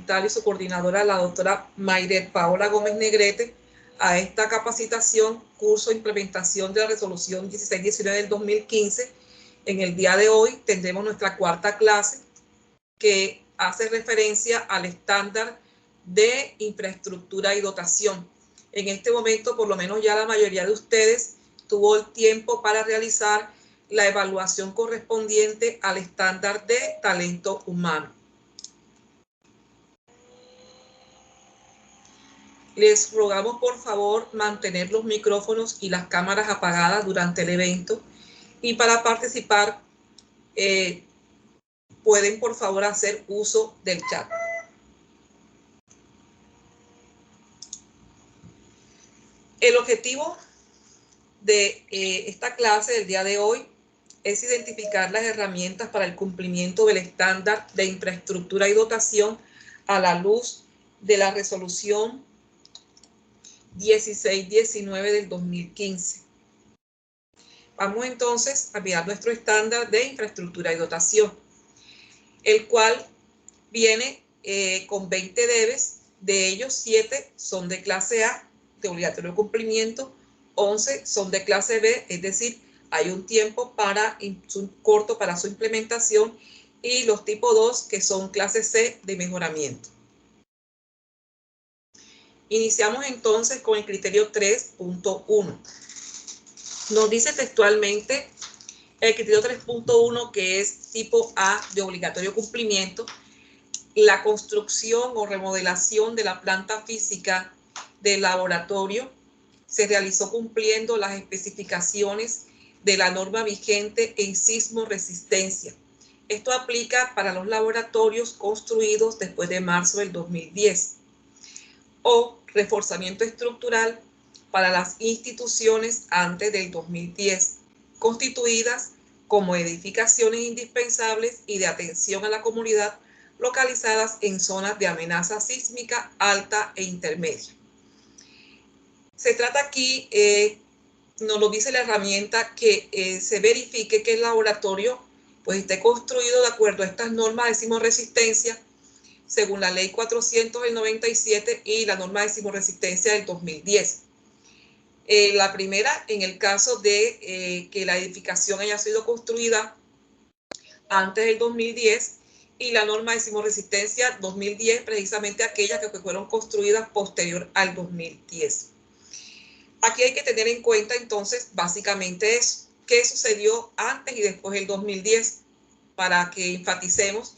Gubernamental y su coordinadora, la doctora Mayret Paola Gómez Negrete, a esta capacitación, curso de implementación de la resolución 1619 del 2015. En el día de hoy tendremos nuestra cuarta clase que hace referencia al estándar de infraestructura y dotación. En este momento, por lo menos ya la mayoría de ustedes tuvo el tiempo para realizar la evaluación correspondiente al estándar de talento humano. Les rogamos por favor mantener los micrófonos y las cámaras apagadas durante el evento, y para participar pueden por favor hacer uso del chat. El objetivo de esta clase del día de hoy es identificar las herramientas para el cumplimiento del estándar de infraestructura y dotación a la luz de la resolución 1619 del 2015. Vamos entonces a mirar nuestro estándar de infraestructura y dotación, el cual viene con 20 debes. De ellos 7 son de clase A, de obligatorio cumplimiento, 11 son de clase B, es decir, hay un tiempo corto para su implementación, y los tipo 2 que son clase C de mejoramiento. Iniciamos entonces con el criterio 3.1. Nos dice textualmente el criterio 3.1, que es tipo A de obligatorio cumplimiento: la construcción o remodelación de la planta física del laboratorio se realizó cumpliendo las especificaciones de la norma vigente en sismo resistencia. Esto aplica para los laboratorios construidos después de marzo del 2010. O reforzamiento estructural para las instituciones antes del 2010, constituidas como edificaciones indispensables y de atención a la comunidad localizadas en zonas de amenaza sísmica alta e intermedia. Se trata aquí, nos lo dice la herramienta, que se verifique que el laboratorio pues esté construido de acuerdo a estas normas de sismoresistencia según la ley 400 del 97 y la norma de sismoresistencia del 2010. La primera, en el caso de que la edificación haya sido construida antes del 2010, y la norma de sismoresistencia 2010, precisamente aquellas que fueron construidas posterior al 2010. Aquí hay que tener en cuenta entonces básicamente eso, qué sucedió antes y después del 2010, para que enfaticemos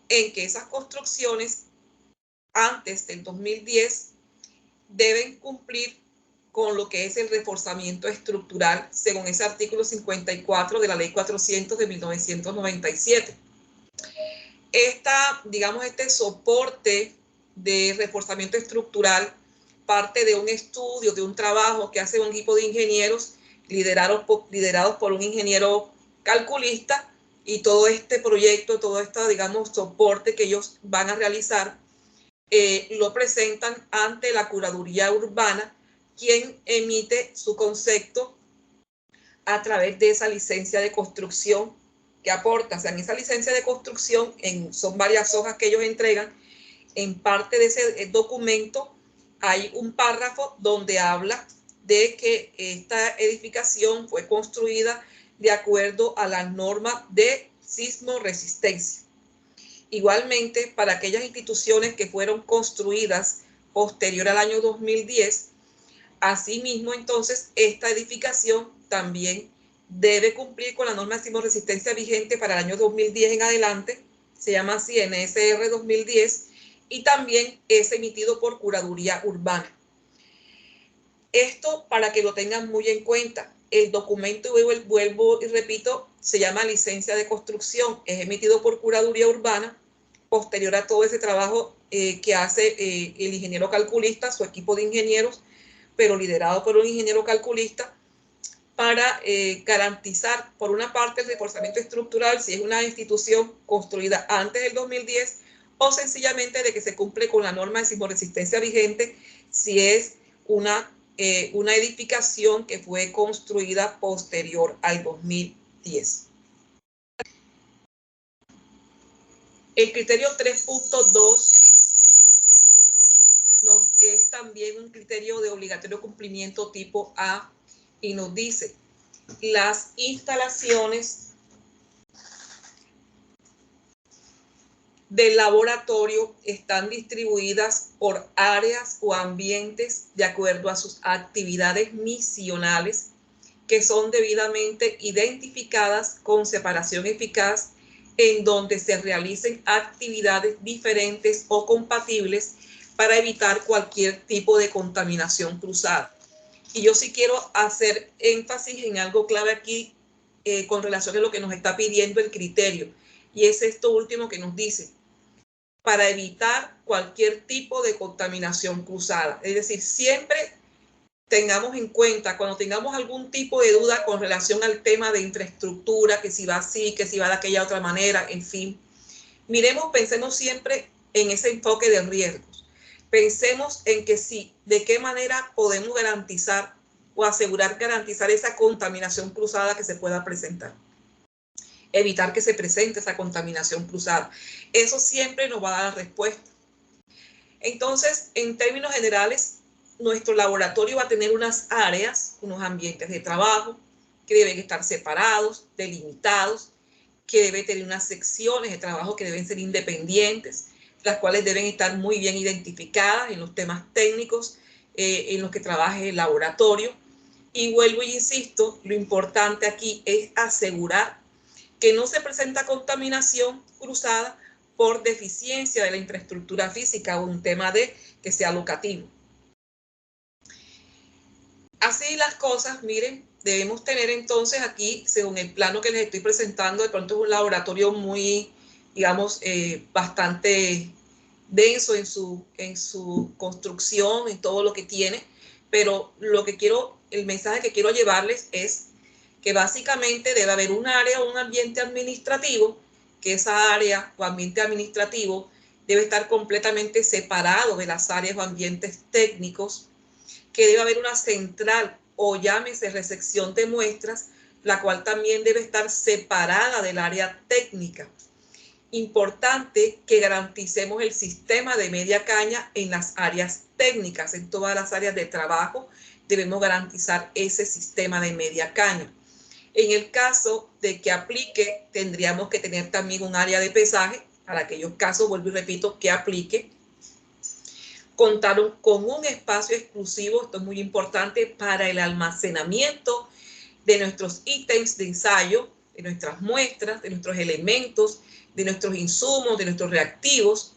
en que esas construcciones antes del 2010 deben cumplir con lo que es el reforzamiento estructural según ese artículo 54 de la ley 400 de 1997. Este soporte de reforzamiento estructural parte de un estudio, de un trabajo que hace un equipo de ingenieros liderados por un ingeniero calculista, y todo este proyecto, todo este, soporte que ellos van a realizar, lo presentan ante la Curaduría Urbana, quien emite su concepto a través de esa licencia de construcción que aporta. O sea, en esa licencia de construcción, son varias hojas que ellos entregan. En parte de ese documento hay un párrafo donde habla de que esta edificación fue construida de acuerdo a las normas de sismo resistencia. Igualmente, para aquellas instituciones que fueron construidas posterior al año 2010, asimismo, entonces, esta edificación también debe cumplir con la norma de sismoresistencia vigente para el año 2010 en adelante, se llama así NSR 2010, y también es emitido por Curaduría Urbana. Esto para que lo tengan muy en cuenta. El documento, vuelvo y repito, se llama licencia de construcción, es emitido por Curaduría Urbana, posterior a todo ese trabajo que hace el ingeniero calculista, su equipo de ingenieros, pero liderado por un ingeniero calculista, para garantizar, por una parte, el reforzamiento estructural si es una institución construida antes del 2010, o sencillamente de que se cumple con la norma de sismoresistencia vigente si es una edificación que fue construida posterior al 2010. El criterio 3.2 también un criterio de obligatorio cumplimiento tipo A y nos dice, las instalaciones del laboratorio están distribuidas por áreas o ambientes de acuerdo a sus actividades misionales que son debidamente identificadas con separación eficaz en donde se realicen actividades diferentes o compatibles para evitar cualquier tipo de contaminación cruzada. Y yo sí quiero hacer énfasis en algo clave aquí con relación a lo que nos está pidiendo el criterio. Y es esto último que nos dice, para evitar cualquier tipo de contaminación cruzada. Es decir, siempre tengamos en cuenta, cuando tengamos algún tipo de duda con relación al tema de infraestructura, que si va así, que si va de aquella otra manera, en fin, pensemos siempre en ese enfoque de riesgos. Pensemos en que sí, de qué manera podemos garantizar o garantizar esa contaminación cruzada que se pueda presentar. Evitar que se presente esa contaminación cruzada. Eso siempre nos va a dar la respuesta. Entonces, en términos generales, nuestro laboratorio va a tener unas áreas, unos ambientes de trabajo que deben estar separados, delimitados, que debe tener unas secciones de trabajo que deben ser independientes, las cuales deben estar muy bien identificadas en los temas técnicos en los que trabaje el laboratorio. Y vuelvo e insisto, lo importante aquí es asegurar que no se presenta contaminación cruzada por deficiencia de la infraestructura física o un tema de que sea locativo. Así las cosas, miren, debemos tener entonces aquí, según el plano que les estoy presentando, de pronto es un laboratorio muy, digamos, bastante denso en su construcción, en todo lo que tiene, pero el mensaje que quiero llevarles es que básicamente debe haber un área o un ambiente administrativo, que esa área o ambiente administrativo debe estar completamente separado de las áreas o ambientes técnicos, que debe haber una central o llámese recepción de muestras, la cual también debe estar separada del área técnica. Importante que garanticemos el sistema de media caña en las áreas técnicas, en todas las áreas de trabajo debemos garantizar ese sistema de media caña. En el caso de que aplique, tendríamos que tener también un área de pesaje, para aquellos casos, vuelvo y repito, que aplique. Contar con un espacio exclusivo, esto es muy importante, para el almacenamiento de nuestros ítems de ensayo, de nuestras muestras, de nuestros elementos, de nuestros insumos, de nuestros reactivos.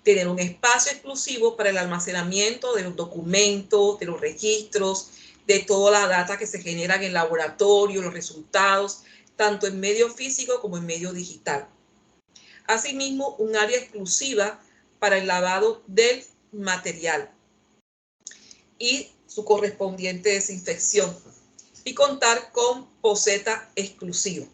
Tener un espacio exclusivo para el almacenamiento de los documentos, de los registros, de toda la data que se genera en el laboratorio, los resultados, tanto en medio físico como en medio digital. Asimismo, un área exclusiva para el lavado del material y su correspondiente desinfección. Y contar con poceta exclusiva.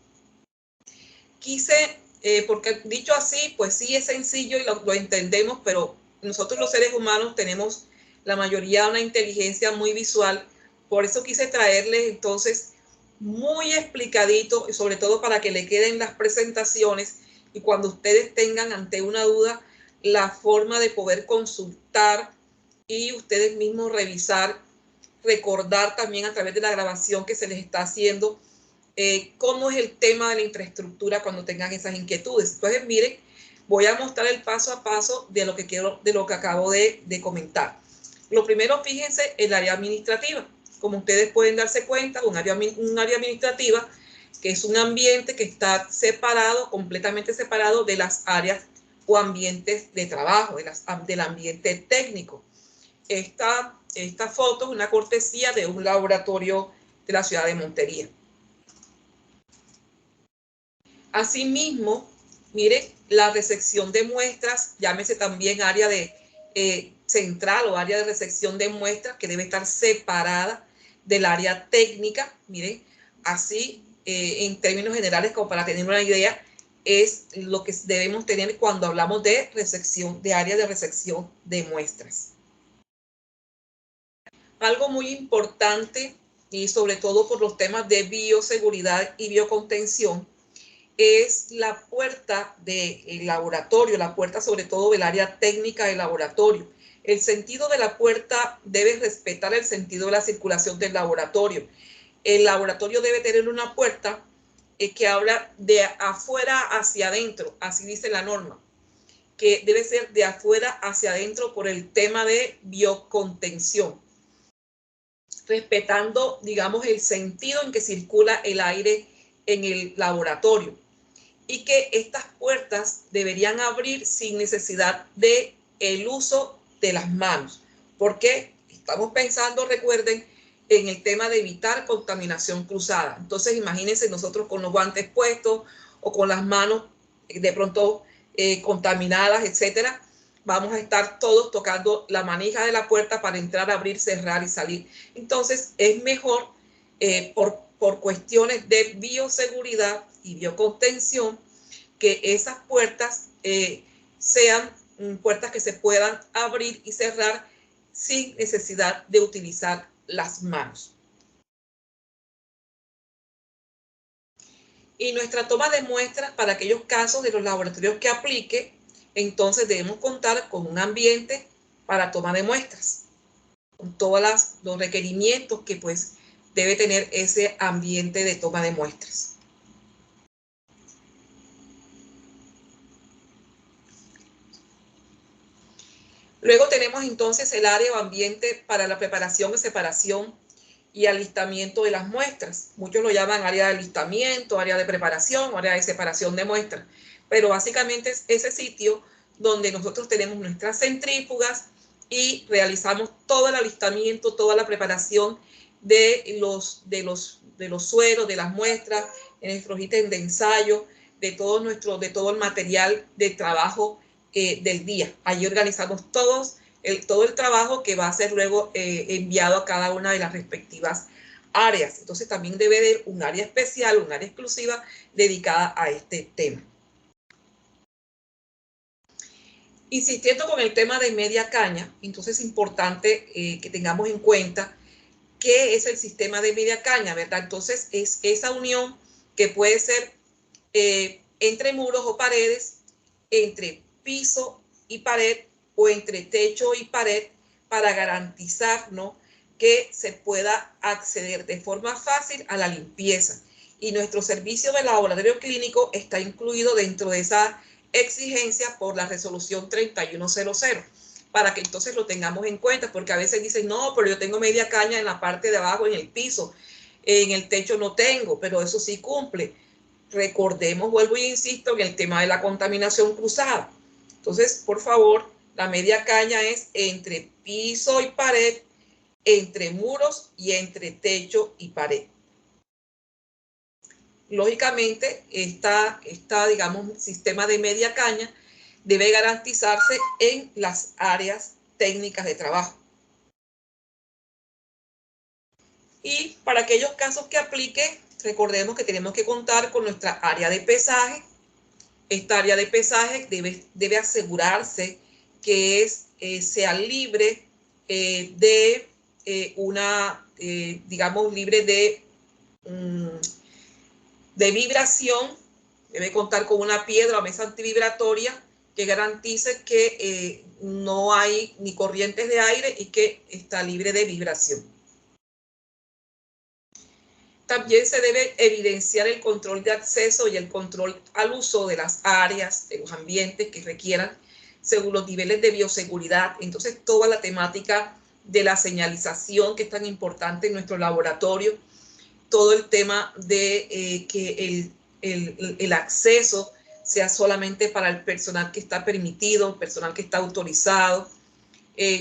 Porque dicho así, pues sí es sencillo y lo entendemos, pero nosotros los seres humanos tenemos la mayoría una inteligencia muy visual. Por eso quise traerles entonces muy explicadito, y sobre todo para que le queden las presentaciones y cuando ustedes tengan ante una duda, la forma de poder consultar y ustedes mismos revisar, recordar también a través de la grabación que se les está haciendo cómo es el tema de la infraestructura cuando tengan esas inquietudes. Entonces, miren, voy a mostrar el paso a paso de lo que acabo de comentar. Lo primero, fíjense, el área administrativa. Como ustedes pueden darse cuenta, un área administrativa que es un ambiente que está separado, completamente separado de las áreas o ambientes de trabajo, del ambiente técnico. Esta foto es una cortesía de un laboratorio de la ciudad de Montería. Asimismo, mire, la recepción de muestras, llámese también área de central o área de recepción de muestras, que debe estar separada del área técnica. Miren, así en términos generales, como para tener una idea, es lo que debemos tener cuando hablamos de área de recepción de muestras. Algo muy importante, y sobre todo por los temas de bioseguridad y biocontención, es la puerta del laboratorio, la puerta sobre todo del área técnica del laboratorio. El sentido de la puerta debe respetar el sentido de la circulación del laboratorio. El laboratorio debe tener una puerta que habla de afuera hacia adentro, así dice la norma, que debe ser de afuera hacia adentro por el tema de biocontención, respetando, digamos, el sentido en que circula el aire en el laboratorio, y que estas puertas deberían abrir sin necesidad de el uso de las manos, porque estamos pensando, recuerden, en el tema de evitar contaminación cruzada. Entonces, imagínense nosotros con los guantes puestos o con las manos de pronto contaminadas, etcétera. Vamos a estar todos tocando la manija de la puerta para entrar, abrir, cerrar y salir. Entonces, es mejor por cuestiones de bioseguridad y biocontención que esas puertas sean puertas que se puedan abrir y cerrar sin necesidad de utilizar las manos. Y nuestra toma de muestras para aquellos casos de los laboratorios que aplique, entonces debemos contar con un ambiente para toma de muestras, con todos los requerimientos que pues debe tener ese ambiente de toma de muestras. Luego tenemos entonces el área o ambiente para la preparación y separación y alistamiento de las muestras. Muchos lo llaman área de alistamiento, área de preparación, área de separación de muestras. Pero básicamente es ese sitio donde nosotros tenemos nuestras centrífugas y realizamos todo el alistamiento, toda la preparación de los sueros, de las muestras, de nuestros ítems de ensayo, de todo el material de trabajo del día. Allí organizamos todo el trabajo que va a ser luego enviado a cada una de las respectivas áreas. Entonces también debe haber un área especial, un área exclusiva dedicada a este tema. Insistiendo con el tema de media caña, entonces es importante que tengamos en cuenta qué es el sistema de media caña, ¿verdad? Entonces es esa unión que puede ser entre muros o paredes, entre piso y pared o entre techo y pared, para garantizar, ¿no?, que se pueda acceder de forma fácil a la limpieza. Y nuestro servicio de laboratorio clínico está incluido dentro de esa exigencia por la resolución 3100, para que entonces lo tengamos en cuenta, porque a veces dicen, no, pero yo tengo media caña en la parte de abajo, en el piso, en el techo no tengo, pero eso sí cumple. Recordemos, vuelvo e insisto, en el tema de la contaminación cruzada. Entonces, por favor, la media caña es entre piso y pared, entre muros y entre techo y pared. Lógicamente, digamos, sistema de media caña debe garantizarse en las áreas técnicas de trabajo. Y para aquellos casos que aplique, recordemos que tenemos que contar con nuestra área de pesaje. Esta área de pesaje debe asegurarse que sea libre de digamos, libre de vibración. Debe contar con una piedra o mesa antivibratoria que garantice que no hay ni corrientes de aire y que está libre de vibración. También se debe evidenciar el control de acceso y el control al uso de las áreas, de los ambientes que requieran, según los niveles de bioseguridad. Entonces, toda la temática de la señalización, que es tan importante en nuestro laboratorio, todo el tema de que el acceso sea solamente para el personal que está permitido, el personal que está autorizado,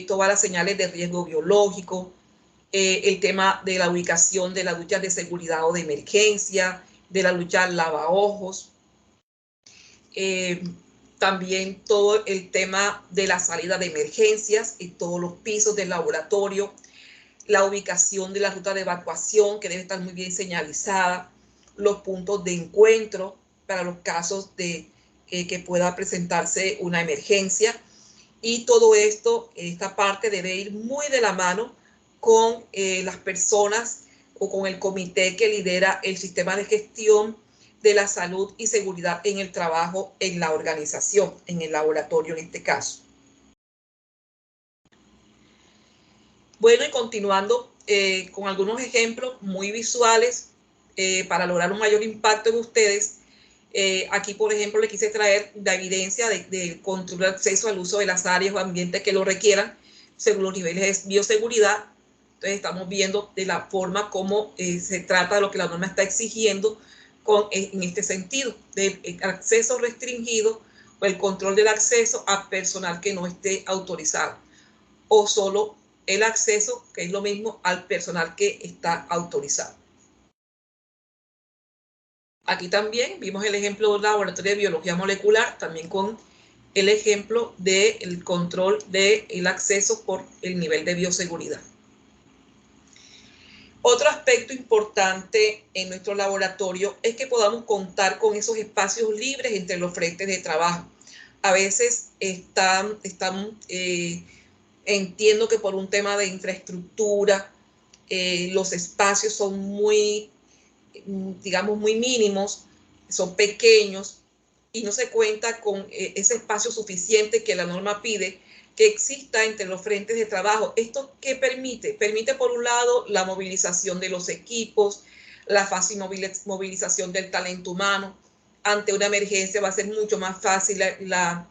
todas las señales de riesgo biológico, el tema de la ubicación de las duchas de seguridad o de emergencia, de la ducha lavaojos, también todo el tema de la salida de emergencias en todos los pisos del laboratorio, la ubicación de la ruta de evacuación, que debe estar muy bien señalizada, los puntos de encuentro para los casos de que pueda presentarse una emergencia. Y todo esto, esta parte debe ir muy de la mano con las personas o con el comité que lidera el sistema de gestión de la salud y seguridad en el trabajo en la organización, en el laboratorio en este caso. Bueno, y continuando con algunos ejemplos muy visuales para lograr un mayor impacto en ustedes. Aquí, por ejemplo, le quise traer la evidencia del control de acceso al uso de las áreas o ambientes que lo requieran según los niveles de bioseguridad. Entonces, estamos viendo de la forma como se trata de lo que la norma está exigiendo en este sentido, de acceso restringido o el control del acceso a personal que no esté autorizado, o solo el acceso, que es lo mismo, al personal que está autorizado. Aquí también vimos el ejemplo del laboratorio de biología molecular, también con el ejemplo del control del acceso por el nivel de bioseguridad. Otro aspecto importante en nuestro laboratorio es que podamos contar con esos espacios libres entre los frentes de trabajo. A veces entiendo que por un tema de infraestructura, los espacios son muy, digamos, muy mínimos, son pequeños y no se cuenta con ese espacio suficiente que la norma pide que exista entre los frentes de trabajo. ¿Esto qué permite? Permite, por un lado, la movilización de los equipos, la fácil movilización del talento humano. Ante una emergencia va a ser mucho más fácil la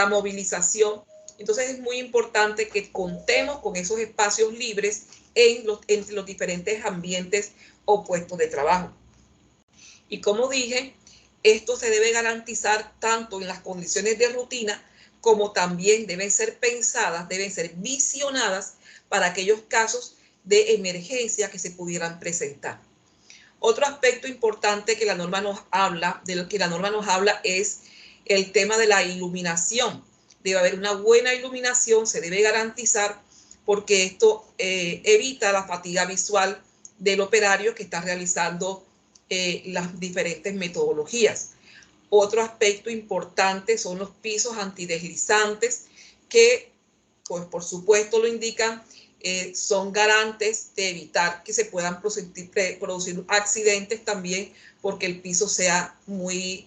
movilización. Entonces es muy importante que contemos con esos espacios libres entre los diferentes ambientes o puestos de trabajo. Y como dije, esto se debe garantizar tanto en las condiciones de rutina como también deben ser pensadas, deben ser visionadas para aquellos casos de emergencia que se pudieran presentar. Otro aspecto importante que la norma nos habla, de lo que la norma nos habla, es el tema de la iluminación. Debe haber una buena iluminación, se debe garantizar, porque esto evita la fatiga visual del operario que está realizando las diferentes metodologías. Otro aspecto importante son los pisos antideslizantes que, pues por supuesto lo indican, son garantes de evitar que se puedan producir accidentes también porque el piso sea muy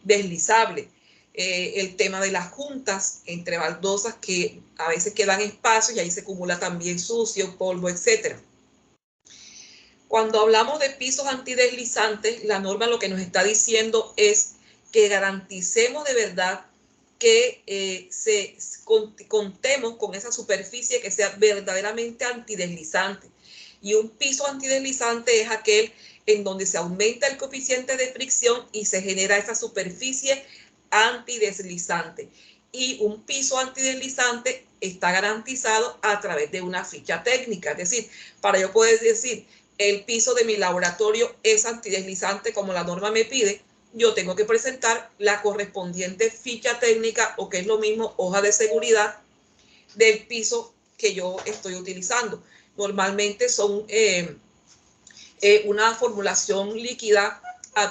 deslizable. El tema de las juntas entre baldosas que a veces quedan espacios y ahí se acumula también sucio, polvo, etcétera. Cuando hablamos de pisos antideslizantes, la norma lo que nos está diciendo es que garanticemos de verdad que contemos con esa superficie que sea verdaderamente antideslizante. Y un piso antideslizante es aquel en donde se aumenta el coeficiente de fricción y se genera esa superficie antideslizante. Y un piso antideslizante está garantizado a través de una ficha técnica. Es decir, para yo poder decir, el piso de mi laboratorio es antideslizante como la norma me pide, yo tengo que presentar la correspondiente ficha técnica, o que es lo mismo, hoja de seguridad del piso que yo estoy utilizando. Normalmente son una formulación líquida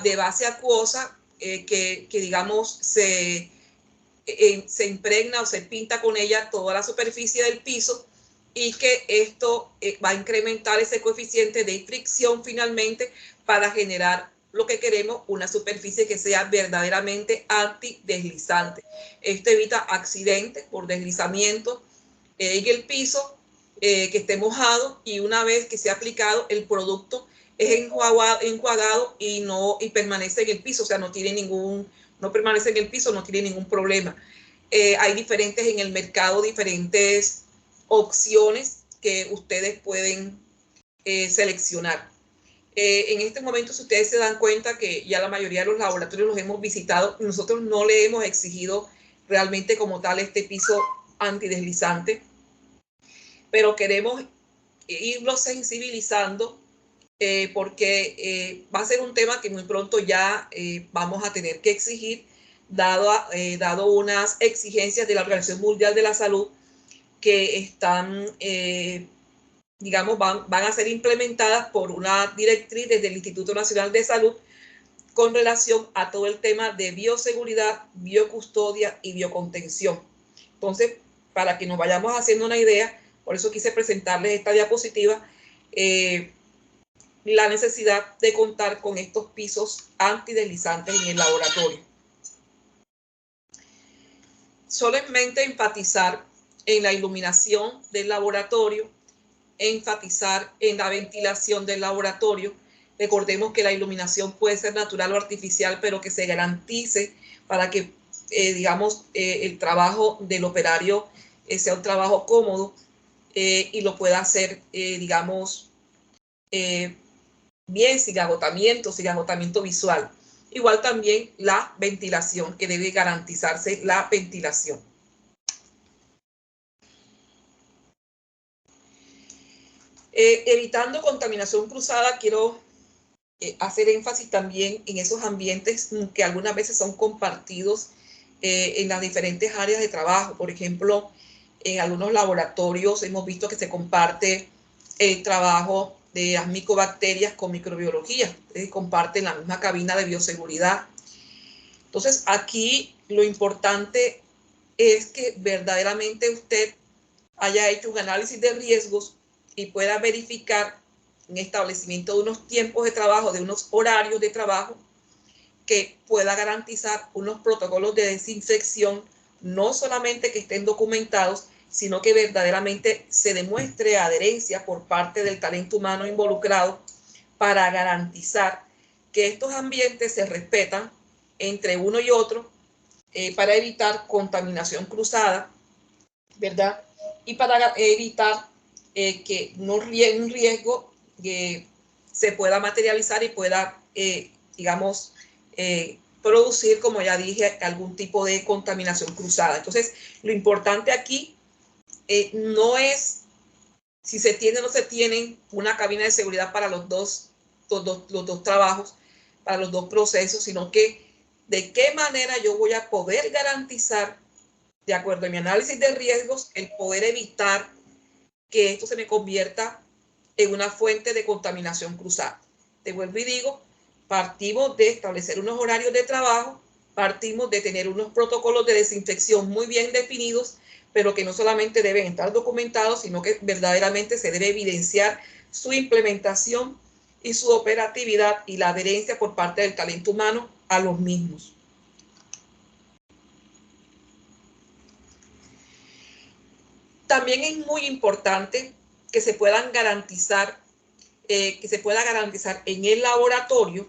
de base acuosa que digamos, se impregna o se pinta con ella toda la superficie del piso, y que esto va a incrementar ese coeficiente de fricción finalmente para generar lo que queremos, una superficie que sea verdaderamente antideslizante. Esto evita accidentes por deslizamiento en el piso que esté mojado, y una vez que se ha aplicado el producto es enjuagado y permanece en el piso, o sea, no permanece en el piso, no tiene ningún problema. Hay diferentes en el mercado, diferentes opciones que ustedes pueden seleccionar. En este momento, si ustedes se dan cuenta que ya la mayoría de los laboratorios los hemos visitado, nosotros no le hemos exigido realmente como tal este piso antideslizante, pero queremos irlo sensibilizando porque va a ser un tema que muy pronto ya vamos a tener que exigir, dado unas exigencias de la Organización Mundial de la Salud que están, digamos, van a ser implementadas por una directriz desde el Instituto Nacional de Salud con relación a todo el tema de bioseguridad, biocustodia y biocontención. Entonces, para que nos vayamos haciendo una idea, por eso quise presentarles esta diapositiva, la necesidad de contar con estos pisos antideslizantes en el laboratorio. Solamente enfatizar en la iluminación del laboratorio, enfatizar en la ventilación del laboratorio. Recordemos que la iluminación puede ser natural o artificial, pero que se garantice para que, digamos, el trabajo del operario sea un trabajo cómodo y lo pueda hacer, digamos, bien, sin agotamiento visual. Igual también la ventilación, que debe garantizarse la ventilación. Evitando contaminación cruzada, quiero hacer énfasis también en esos ambientes que algunas veces son compartidos en las diferentes áreas de trabajo. Por ejemplo, en algunos laboratorios hemos visto que se comparte el trabajo de las micobacterias con microbiología. Comparten la misma cabina de bioseguridad. Entonces, aquí lo importante es que verdaderamente usted haya hecho un análisis de riesgos y pueda verificar un establecimiento de unos tiempos de trabajo, de unos horarios de trabajo, que pueda garantizar unos protocolos de desinfección, no solamente que estén documentados, sino que verdaderamente se demuestre adherencia por parte del talento humano involucrado para garantizar que estos ambientes se respetan entre uno y otro para evitar contaminación cruzada, ¿verdad? Y para evitar que un riesgo se pueda materializar y pueda, digamos, producir, como ya dije, algún tipo de contaminación cruzada. Entonces, lo importante aquí no es si se tiene o no se tiene una cabina de seguridad para los dos trabajos, para los dos procesos, sino que de qué manera yo voy a poder garantizar, de acuerdo a mi análisis de riesgos, el poder evitar que esto se me convierta en una fuente de contaminación cruzada. Te vuelvo y digo, partimos de establecer unos horarios de trabajo, partimos de tener unos protocolos de desinfección muy bien definidos, pero que no solamente deben estar documentados, sino que verdaderamente se debe evidenciar su implementación y su operatividad y la adherencia por parte del talento humano a los mismos. También es muy importante que se puedan garantizar, en el laboratorio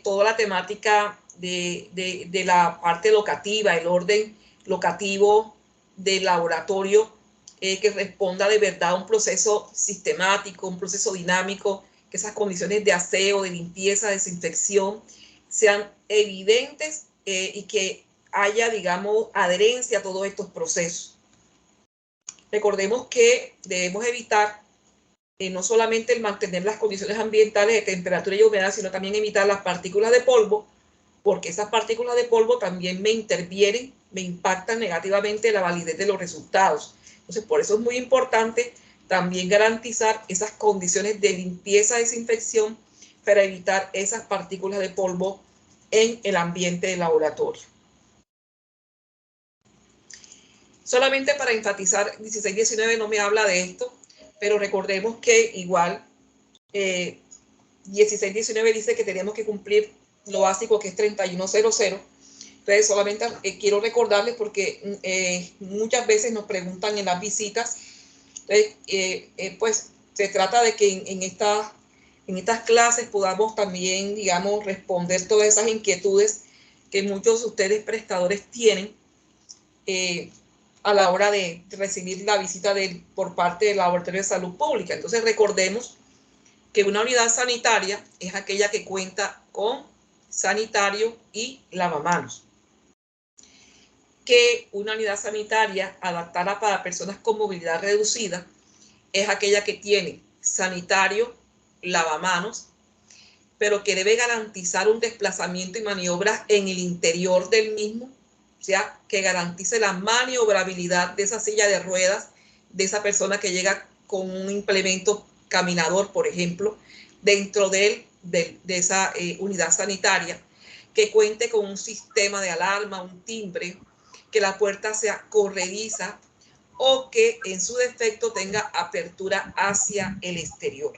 toda la temática de la parte locativa, el orden locativo del laboratorio, que responda de verdad a un proceso sistemático, un proceso dinámico, que esas condiciones de aseo, de limpieza, desinfección sean evidentes y que haya, digamos, adherencia a todos estos procesos. Recordemos que debemos evitar no solamente el mantener las condiciones ambientales de temperatura y humedad, sino también evitar las partículas de polvo, porque esas partículas de polvo también me intervienen, me impactan negativamente la validez de los resultados. Entonces, por eso es muy importante también garantizar esas condiciones de limpieza, desinfección, para evitar esas partículas de polvo en el ambiente del laboratorio. Solamente para enfatizar, 1619 no me habla de esto, pero recordemos que igual 1619 dice que tenemos que cumplir lo básico, que es 3100. Entonces, solamente quiero recordarles porque muchas veces nos preguntan en las visitas. Entonces, pues se trata de que en estas clases podamos también, digamos, responder todas esas inquietudes que muchos de ustedes prestadores tienen a la hora de recibir la visita por parte del Laboratorio de Salud Pública. Entonces, recordemos que una unidad sanitaria es aquella que cuenta con sanitario y lavamanos. Que una unidad sanitaria adaptada para personas con movilidad reducida es aquella que tiene sanitario, lavamanos, pero que debe garantizar un desplazamiento y maniobras en el interior del mismo, o sea, que garantice la maniobrabilidad de esa silla de ruedas, de esa persona que llega con un implemento caminador, por ejemplo, dentro de esa unidad sanitaria, que cuente con un sistema de alarma, un timbre, que la puerta sea corrediza o que en su defecto tenga apertura hacia el exterior.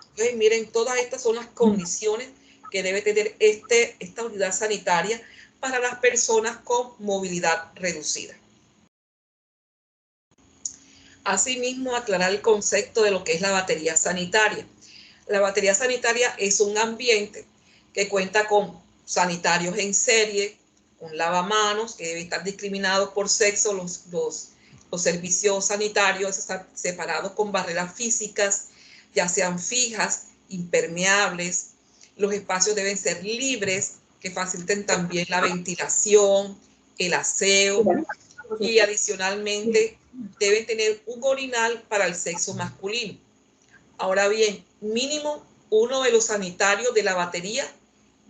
Entonces, miren, todas estas son las condiciones que debe tener esta unidad sanitaria para las personas con movilidad reducida. Asimismo, aclarar el concepto de lo que es la batería sanitaria. La batería sanitaria es un ambiente que cuenta con sanitarios en serie, con lavamanos, que debe estar discriminado por sexo, los servicios sanitarios están separados con barreras físicas, ya sean fijas, impermeables. Los espacios deben ser libres, que faciliten también la ventilación, el aseo, y adicionalmente deben tener un orinal para el sexo masculino. Ahora bien, mínimo uno de los sanitarios de la batería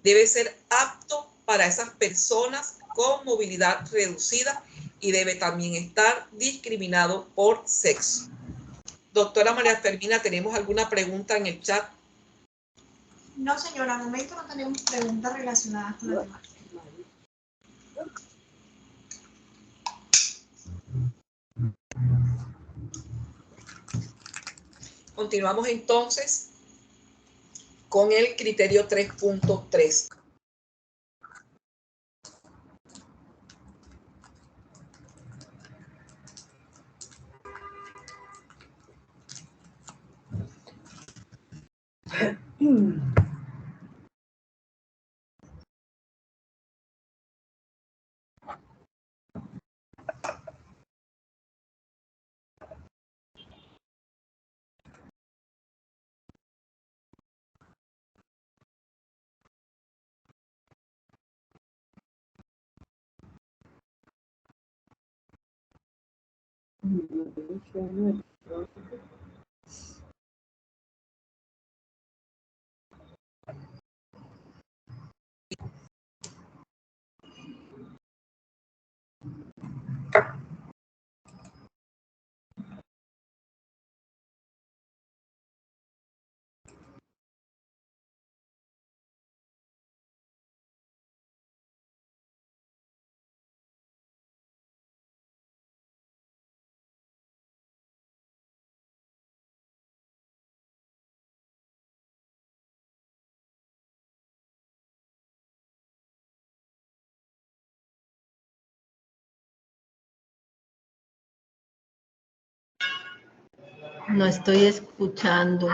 debe ser apto para esas personas con movilidad reducida y debe también estar discriminado por sexo. Doctora María Fermina, ¿tenemos alguna pregunta en el chat? No, señora, al momento no tenemos preguntas relacionadas con la temática. Continuamos entonces con el criterio 3.3. No estoy escuchando.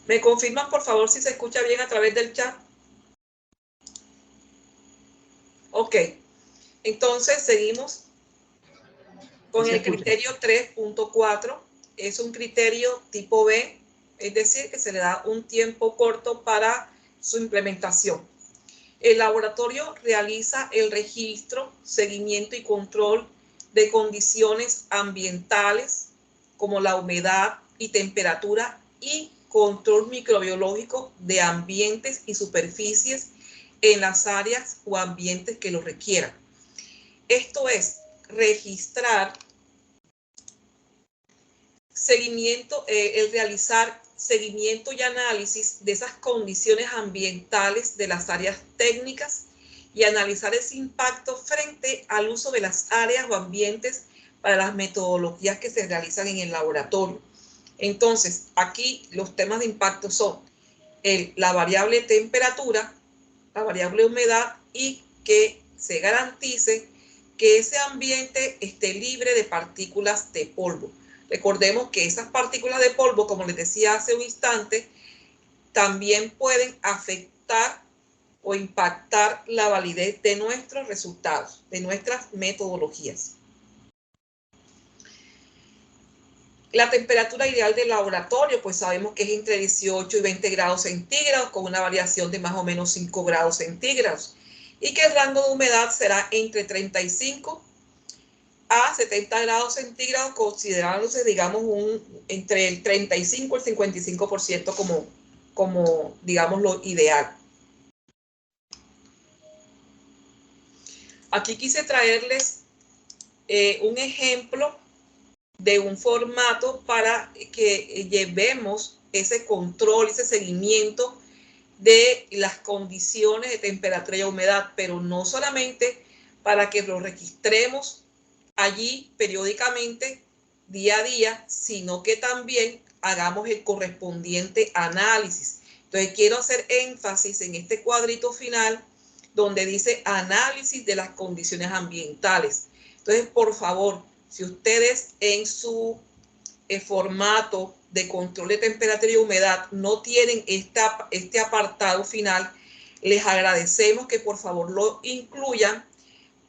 ¿Me confirman, por favor, si se escucha bien a través del chat? Ok, entonces seguimos con el criterio 3.4. Es un criterio tipo B, es decir, que se le da un tiempo corto para su implementación. El laboratorio realiza el registro, seguimiento y control de condiciones ambientales como la humedad y temperatura y control microbiológico de ambientes y superficies en las áreas o ambientes que lo requieran. Esto es registrar, seguimiento, el realizar seguimiento y análisis de esas condiciones ambientales de las áreas técnicas y analizar ese impacto frente al uso de las áreas o ambientes para las metodologías que se realizan en el laboratorio. Entonces, aquí los temas de impacto son la variable temperatura, la variable humedad y que se garantice que ese ambiente esté libre de partículas de polvo. Recordemos que esas partículas de polvo, como les decía hace un instante, también pueden afectar o impactar la validez de nuestros resultados, de nuestras metodologías. La temperatura ideal del laboratorio, pues sabemos que es entre 18 y 20 grados centígrados, con una variación de más o menos 5 grados centígrados, y que el rango de humedad será entre 35 a 70 grados centígrados, considerándose, digamos, entre el 35 y el 55% como, digamos, lo ideal. Aquí quise traerles un ejemplo de un formato para que llevemos ese control, ese seguimiento de las condiciones de temperatura y humedad, pero no solamente para que lo registremos allí periódicamente, día a día, sino que también hagamos el correspondiente análisis. Entonces quiero hacer énfasis en este cuadrito final donde dice análisis de las condiciones ambientales. Entonces, por favor, si ustedes en su formato de control de temperatura y humedad no tienen este apartado final, les agradecemos que por favor lo incluyan,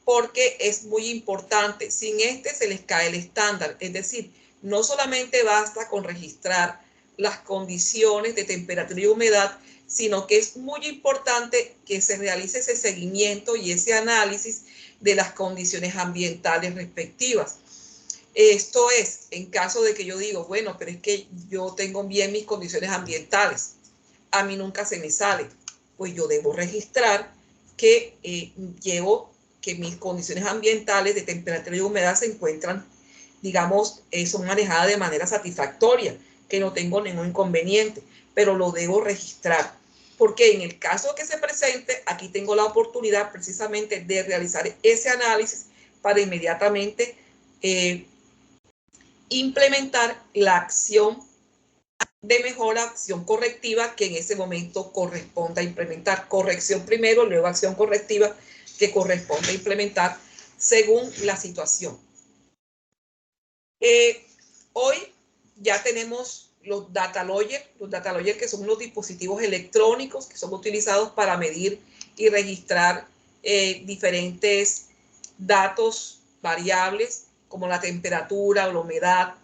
porque es muy importante. Sin este se les cae el estándar. Es decir, no solamente basta con registrar las condiciones de temperatura y humedad, sino que es muy importante que se realice ese seguimiento y ese análisis de las condiciones ambientales respectivas. Esto es, en caso de que yo digo, bueno, pero es que yo tengo bien mis condiciones ambientales, a mí nunca se me sale, pues yo debo registrar que que mis condiciones ambientales de temperatura y humedad se encuentran, digamos, son manejadas de manera satisfactoria, que no tengo ningún inconveniente, pero lo debo registrar. Porque en el caso que se presente, aquí tengo la oportunidad precisamente de realizar ese análisis para inmediatamente implementar la acción de mejora, acción correctiva que en ese momento corresponda implementar. Corrección primero, luego acción correctiva que corresponde implementar según la situación. Hoy ya tenemos los data loggers que son unos dispositivos electrónicos que son utilizados para medir y registrar diferentes datos variables como la temperatura, la humedad,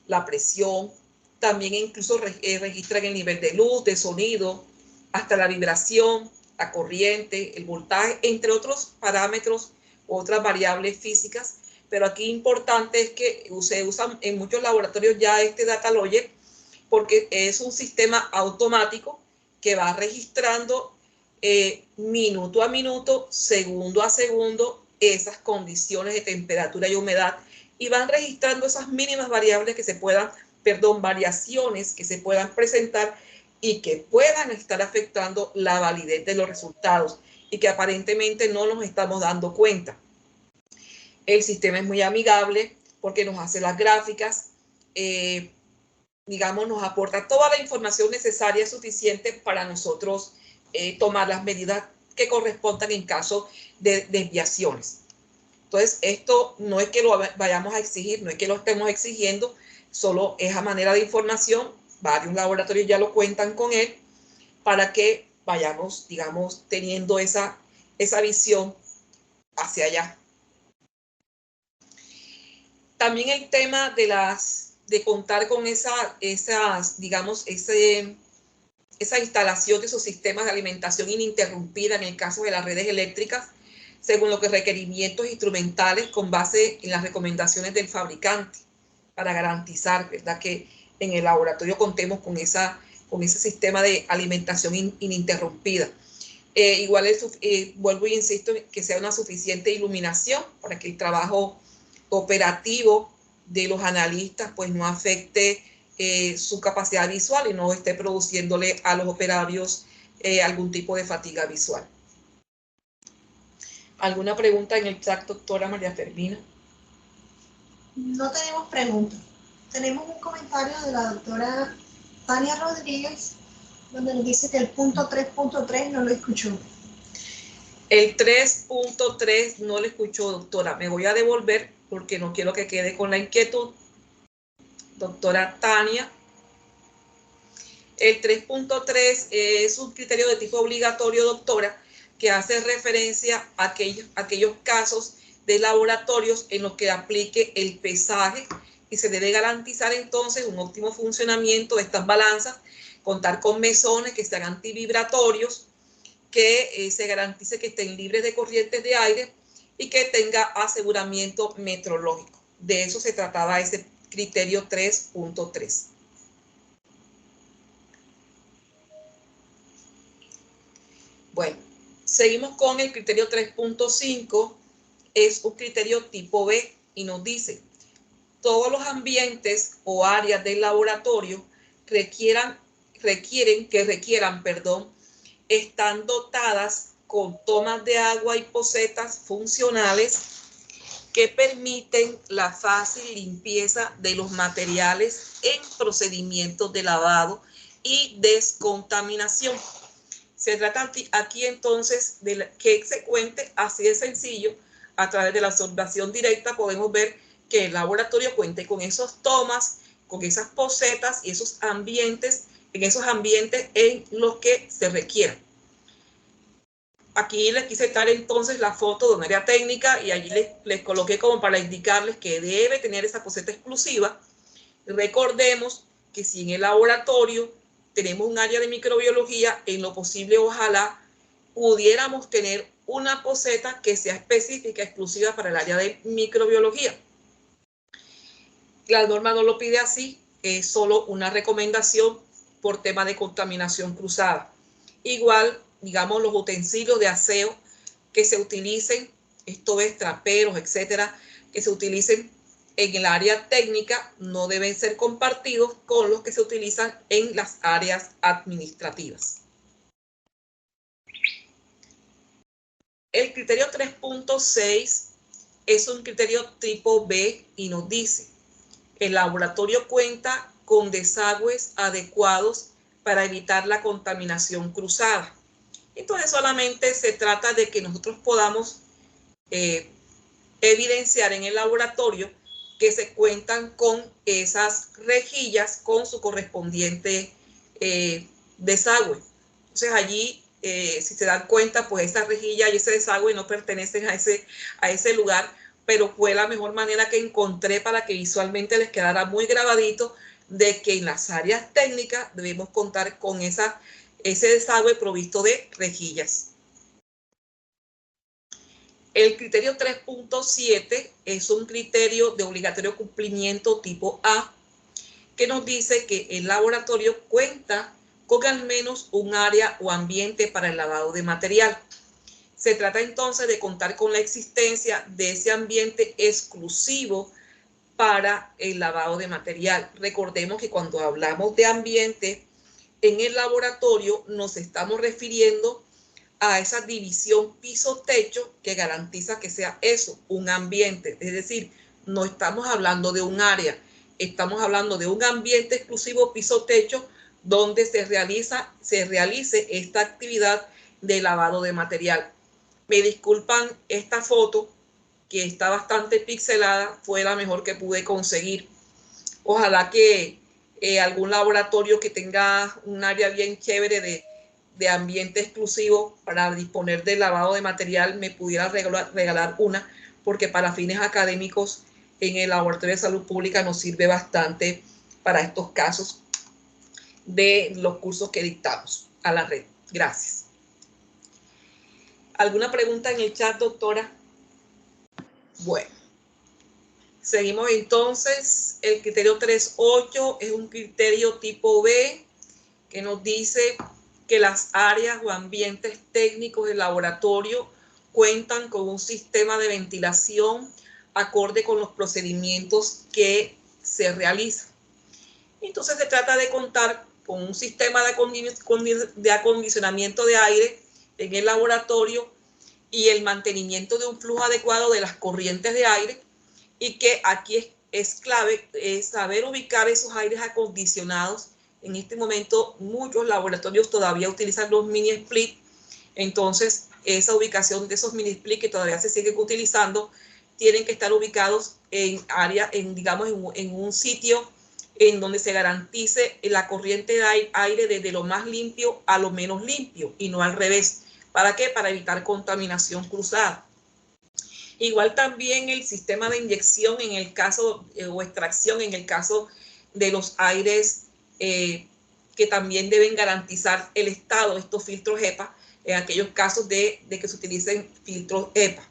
la presión. También incluso registran el nivel de luz, de sonido, hasta la vibración, la corriente, el voltaje, entre otros parámetros, otras variables físicas. Pero aquí importante es que se usan en muchos laboratorios ya este data logger, porque es un sistema automático que va registrando minuto a minuto, segundo a segundo, esas condiciones de temperatura y humedad, y van registrando esas mínimas variables que se puedan, variaciones que se puedan presentar y que puedan estar afectando la validez de los resultados y que aparentemente no nos estamos dando cuenta. El sistema es muy amigable porque nos hace las gráficas, digamos, nos aporta toda la información necesaria suficiente para nosotros tomar las medidas que correspondan en caso de desviaciones. Entonces, esto no es que lo vayamos a exigir, no es que lo estemos exigiendo, solo es a manera de información. Varios laboratorios ya lo cuentan con él para que vayamos, digamos, teniendo esa visión hacia allá. También el tema de contar con esa instalación de esos sistemas de alimentación ininterrumpida en el caso de las redes eléctricas, según los requerimientos instrumentales con base en las recomendaciones del fabricante, para garantizar, ¿verdad?, que en el laboratorio contemos con ese sistema de alimentación ininterrumpida. Igual vuelvo y insisto que sea una suficiente iluminación para que el trabajo operativo de los analistas pues no afecte su capacidad visual y no esté produciéndole a los operarios algún tipo de fatiga visual. ¿Alguna pregunta en el chat, doctora María Fermina? No tenemos preguntas. Tenemos un comentario de la doctora Tania Rodríguez, donde nos dice que el punto 3.3 no lo escuchó. El 3.3 no lo escuchó, doctora. Me voy a devolver porque no quiero que quede con la inquietud. doctora Tania. El 3.3 es un criterio de tipo obligatorio, doctora, que hace referencia a aquellos casos de laboratorios en los que aplique el pesaje y se debe garantizar entonces un óptimo funcionamiento de estas balanzas, contar con mesones que sean antivibratorios, que se garantice que estén libres de corrientes de aire y que tenga aseguramiento metrológico. De eso se trataba ese criterio 3.3. Bueno, seguimos con el criterio 3.5, es un criterio tipo B y nos dice, todos los ambientes o áreas del laboratorio requieran, están dotadas con tomas de agua y posetas funcionales que permiten la fácil limpieza de los materiales en procedimientos de lavado y descontaminación. Se trata aquí entonces de que se cuente así de sencillo. A través de la observación directa podemos ver que el laboratorio cuente con esas tomas, con esas posetas y esos ambientes, en los que se requieran. Aquí les quise dar entonces la foto de un área técnica y allí les coloqué como para indicarles que debe tener esa poseta exclusiva. Recordemos que si en el laboratorio tenemos un área de microbiología, en lo posible ojalá pudiéramos tener una poseta que sea específica, exclusiva para el área de microbiología. La norma no lo pide así, es solo una recomendación por tema de contaminación cruzada. Igual, digamos, los utensilios de aseo que se utilicen, esto es traperos, etcétera, que se utilicen en el área técnica no deben ser compartidos con los que se utilizan en las áreas administrativas. El criterio 3.6 es un criterio tipo B y nos dice, el laboratorio cuenta con desagües adecuados para evitar la contaminación cruzada. Entonces solamente se trata de que nosotros podamos evidenciar en el laboratorio que se cuentan con esas rejillas con su correspondiente desagüe. Entonces allí, si se dan cuenta, pues esa rejilla y ese desagüe no pertenecen a ese lugar, pero fue la mejor manera que encontré para que visualmente les quedara muy grabadito de que en las áreas técnicas debemos contar con ese desagüe provisto de rejillas. El criterio 3.7 es un criterio de obligatorio cumplimiento tipo A, que nos dice que el laboratorio cuenta con al menos un área o ambiente para el lavado de material. Se trata entonces de contar con la existencia de ese ambiente exclusivo para el lavado de material. Recordemos que cuando hablamos de ambiente en el laboratorio nos estamos refiriendo a esa división piso-techo que garantiza que sea eso, un ambiente. Es decir, no estamos hablando de un área, estamos hablando de un ambiente exclusivo piso-techo donde se realice esta actividad de lavado de material. Me disculpan esta foto que está bastante pixelada, fue la mejor que pude conseguir. Ojalá que algún laboratorio que tenga un área bien chévere de ambiente exclusivo para disponer del lavado de material me pudiera regalar una, porque para fines académicos en el Laboratorio de Salud Pública nos sirve bastante para estos casos de los cursos que dictamos a la red. Gracias. ¿Alguna pregunta en el chat, doctora? Bueno, seguimos entonces. El criterio 3.8 es un criterio tipo B que nos dice que las áreas o ambientes técnicos del laboratorio cuentan con un sistema de ventilación acorde con los procedimientos que se realizan. Entonces se trata de contar con un sistema de acondicionamiento de aire en el laboratorio y el mantenimiento de un flujo adecuado de las corrientes de aire, y que aquí es clave saber ubicar esos aires acondicionados. En este momento muchos laboratorios todavía utilizan los mini split, entonces esa ubicación de esos mini split que todavía se siguen utilizando tienen que estar ubicados en un sitio en donde se garantice la corriente de aire desde lo más limpio a lo menos limpio y no al revés. ¿Para qué? Para evitar contaminación cruzada. Igual también el sistema de inyección en el caso, o extracción en el caso de los aires que también deben garantizar el estado de estos filtros HEPA en aquellos casos de que se utilicen filtros HEPA.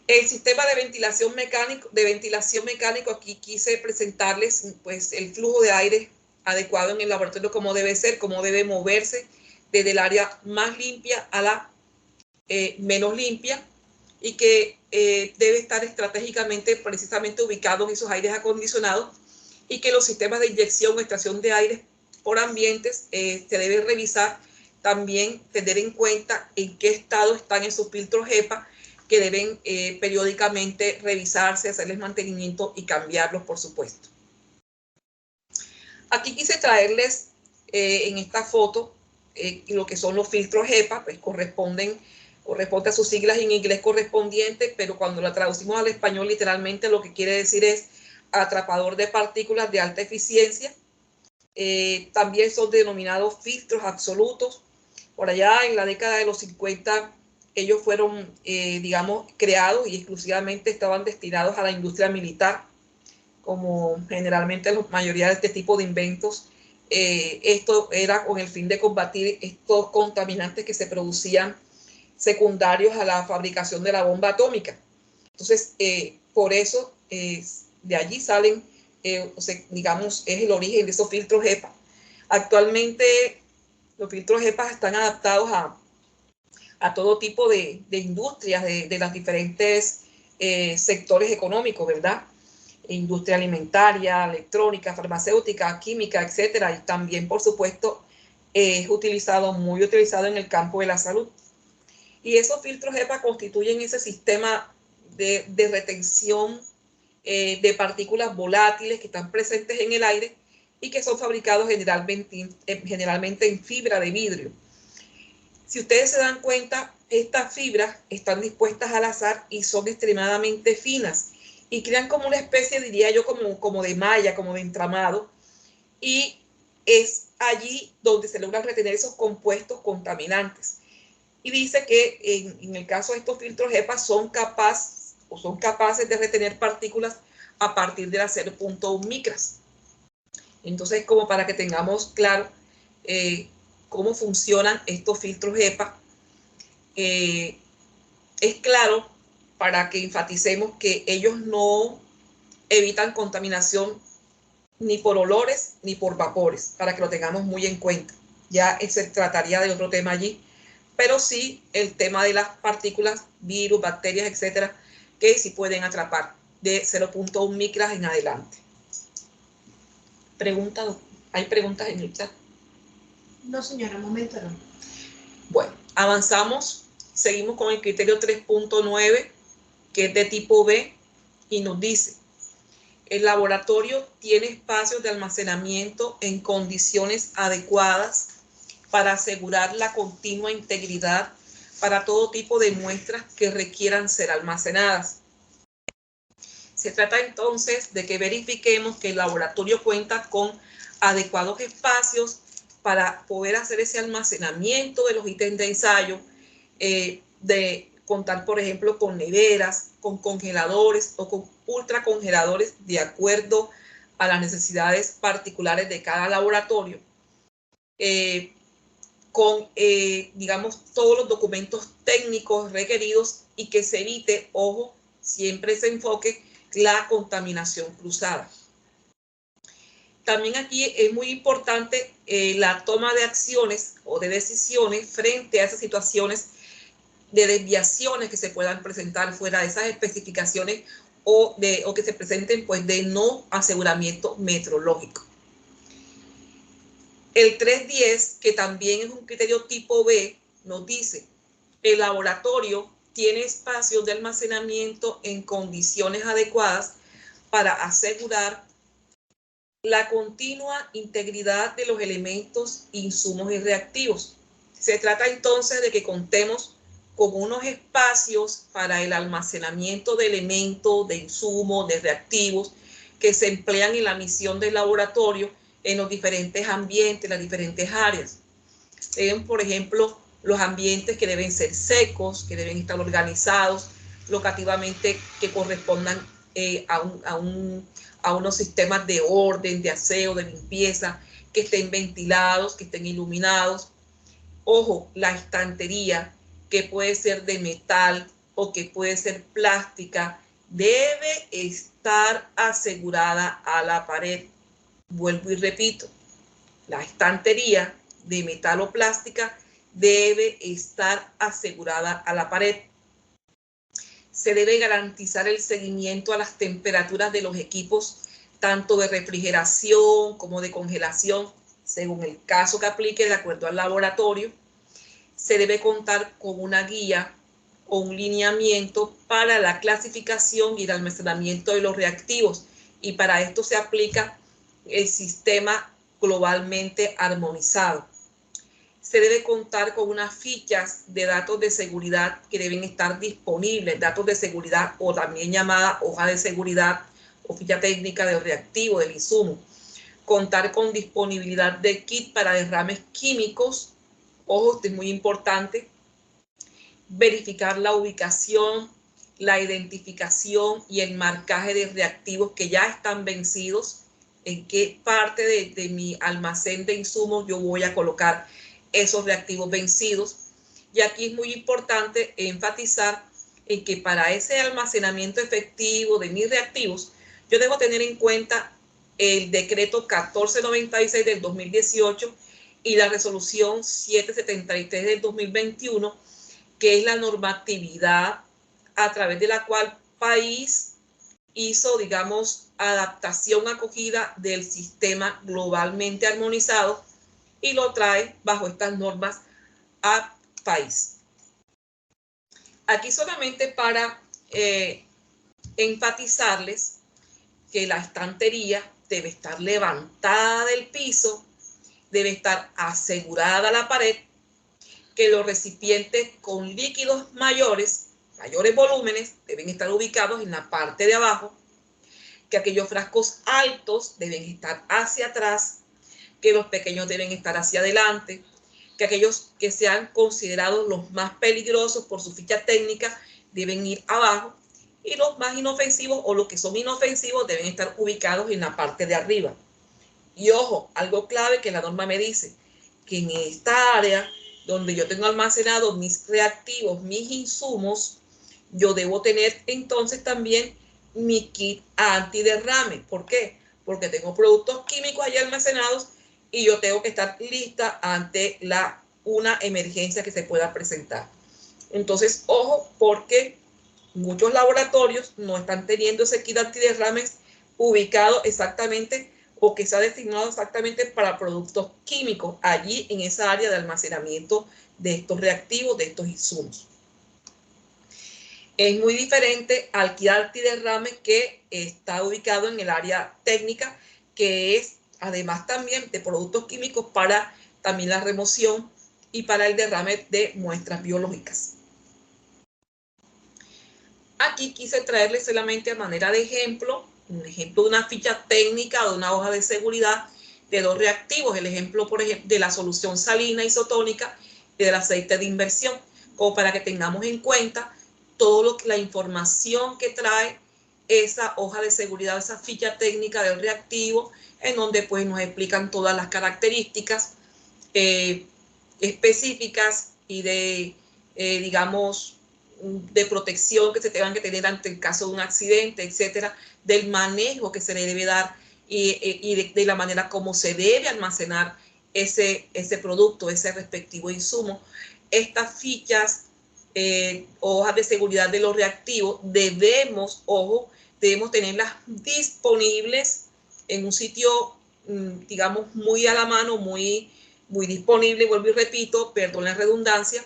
El sistema de ventilación mecánico, aquí quise presentarles pues el flujo de aire adecuado en el laboratorio, cómo debe ser, cómo debe moverse desde el área más limpia a la menos limpia, y que debe estar estratégicamente precisamente ubicado en esos aires acondicionados, y que los sistemas de inyección o extracción de aire por ambientes se debe revisar, también tener en cuenta en qué estado están esos filtros HEPA, que deben periódicamente revisarse, hacerles mantenimiento y cambiarlos, por supuesto. Aquí quise traerles en esta foto lo que son los filtros HEPA, pues corresponde a sus siglas en inglés correspondiente, pero cuando la traducimos al español literalmente lo que quiere decir es atrapador de partículas de alta eficiencia. También son denominados filtros absolutos. Por allá en la década de los 50 ellos fueron, digamos, creados y exclusivamente estaban destinados a la industria militar, como generalmente la mayoría de este tipo de inventos. Esto era con el fin de combatir estos contaminantes que se producían secundarios a la fabricación de la bomba atómica. Entonces, por eso, de allí salen, digamos, es el origen de esos filtros HEPA. Actualmente, los filtros HEPA están adaptados a todo tipo de industrias, de los diferentes sectores económicos, ¿verdad? Industria alimentaria, electrónica, farmacéutica, química, etcétera. Y también, por supuesto, es muy utilizado en el campo de la salud. Y esos filtros HEPA constituyen ese sistema de retención de partículas volátiles que están presentes en el aire y que son fabricados generalmente en fibra de vidrio. Si ustedes se dan cuenta, estas fibras están dispuestas al azar y son extremadamente finas y crean como una especie, diría yo, como de malla, como de entramado, y es allí donde se logran retener esos compuestos contaminantes. Y dice que en el caso de estos filtros HEPA son capaces de retener partículas a partir de las 0.1 micras. Entonces, como para que tengamos claro cómo funcionan estos filtros HEPA, es claro para que enfaticemos que ellos no evitan contaminación ni por olores ni por vapores, para que lo tengamos muy en cuenta. Ya se trataría de otro tema allí, pero sí el tema de las partículas, virus, bacterias, etcétera, que sí pueden atrapar de 0.1 micras en adelante. ¿Hay preguntas en el chat? No, señora, momento no. Bueno, avanzamos, seguimos con el criterio 3.9, que es de tipo B, y nos dice: el laboratorio tiene espacios de almacenamiento en condiciones adecuadas para asegurar la continua integridad para todo tipo de muestras que requieran ser almacenadas. Se trata entonces de que verifiquemos que el laboratorio cuenta con adecuados espacios para poder hacer ese almacenamiento de los ítems de ensayo, de contar, por ejemplo, con neveras, con congeladores o con ultracongeladores de acuerdo a las necesidades particulares de cada laboratorio, con, digamos, todos los documentos técnicos requeridos, y que se evite, ojo, siempre se enfoque la contaminación cruzada. También aquí es muy importante la toma de acciones o de decisiones frente a esas situaciones de desviaciones que se puedan presentar fuera de esas especificaciones o que se presenten pues de no aseguramiento metrológico. El 3.10, que también es un criterio tipo B, nos dice: el laboratorio tiene espacios de almacenamiento en condiciones adecuadas para asegurar la continua integridad de los elementos, insumos y reactivos. Se trata entonces de que contemos con unos espacios para el almacenamiento de elementos, de insumos, de reactivos, que se emplean en la misión del laboratorio en los diferentes ambientes, las diferentes áreas. Por ejemplo, los ambientes que deben ser secos, que deben estar organizados locativamente, que correspondan a unos sistemas de orden, de aseo, de limpieza, que estén ventilados, que estén iluminados. Ojo, la estantería, que puede ser de metal o que puede ser plástica, debe estar asegurada a la pared. Vuelvo y repito, la estantería de metal o plástica debe estar asegurada a la pared. Se debe garantizar el seguimiento a las temperaturas de los equipos, tanto de refrigeración como de congelación, según el caso que aplique de acuerdo al laboratorio. Se debe contar con una guía o un lineamiento para la clasificación y el almacenamiento de los reactivos, y para esto se aplica el sistema globalmente armonizado. Se debe contar con unas fichas de datos de seguridad que deben estar disponibles, datos de seguridad, o también llamada hoja de seguridad o ficha técnica del reactivo, del insumo. Contar con disponibilidad de kit para derrames químicos. Ojo, esto es muy importante. Verificar la ubicación, la identificación y el marcaje de reactivos que ya están vencidos, en qué parte de mi almacén de insumos yo voy a colocar esos reactivos vencidos. Y aquí es muy importante enfatizar en que para ese almacenamiento efectivo de mis reactivos, yo debo tener en cuenta el decreto 1496 del 2018 y la resolución 773 del 2021, que es la normatividad a través de la cual país hizo, digamos, adaptación acogida del sistema globalmente armonizado y lo trae bajo estas normas a país. Aquí solamente para enfatizarles que la estantería debe estar levantada del piso, debe estar asegurada a la pared, que los recipientes con líquidos mayores volúmenes deben estar ubicados en la parte de abajo, que aquellos frascos altos deben estar hacia atrás, que los pequeños deben estar hacia adelante, que aquellos que sean considerados los más peligrosos por su ficha técnica deben ir abajo, y los más inofensivos o los que son inofensivos deben estar ubicados en la parte de arriba. Y ojo, algo clave que la norma me dice, que en esta área donde yo tengo almacenados mis reactivos, mis insumos, yo debo tener entonces también mi kit antiderrame. ¿Por qué? Porque tengo productos químicos allí almacenados y yo tengo que estar lista ante una emergencia que se pueda presentar. Entonces, ojo, porque muchos laboratorios no están teniendo ese kit antiderrames ubicado exactamente o que se ha destinado exactamente para productos químicos allí en esa área de almacenamiento de estos reactivos, de estos insumos. Es muy diferente al kit antiderrame que está ubicado en el área técnica, que es además también de productos químicos para también la remoción y para el derrame de muestras biológicas. Aquí quise traerles solamente a manera de ejemplo, un ejemplo de una ficha técnica o de una hoja de seguridad de dos reactivos, el ejemplo, por ejemplo, de la solución salina isotónica y del aceite de inversión, como para que tengamos en cuenta toda la información que trae esa hoja de seguridad, esa ficha técnica del reactivo, en donde pues nos explican todas las características específicas y de, digamos, de protección que se tengan que tener ante el caso de un accidente, etcétera, del manejo que se le debe dar y de la manera como se debe almacenar ese producto, ese respectivo insumo. Estas fichas, hojas de seguridad de los reactivos, debemos tenerlas disponibles en un sitio, digamos, muy a la mano, muy disponible, vuelvo y repito, perdón la redundancia.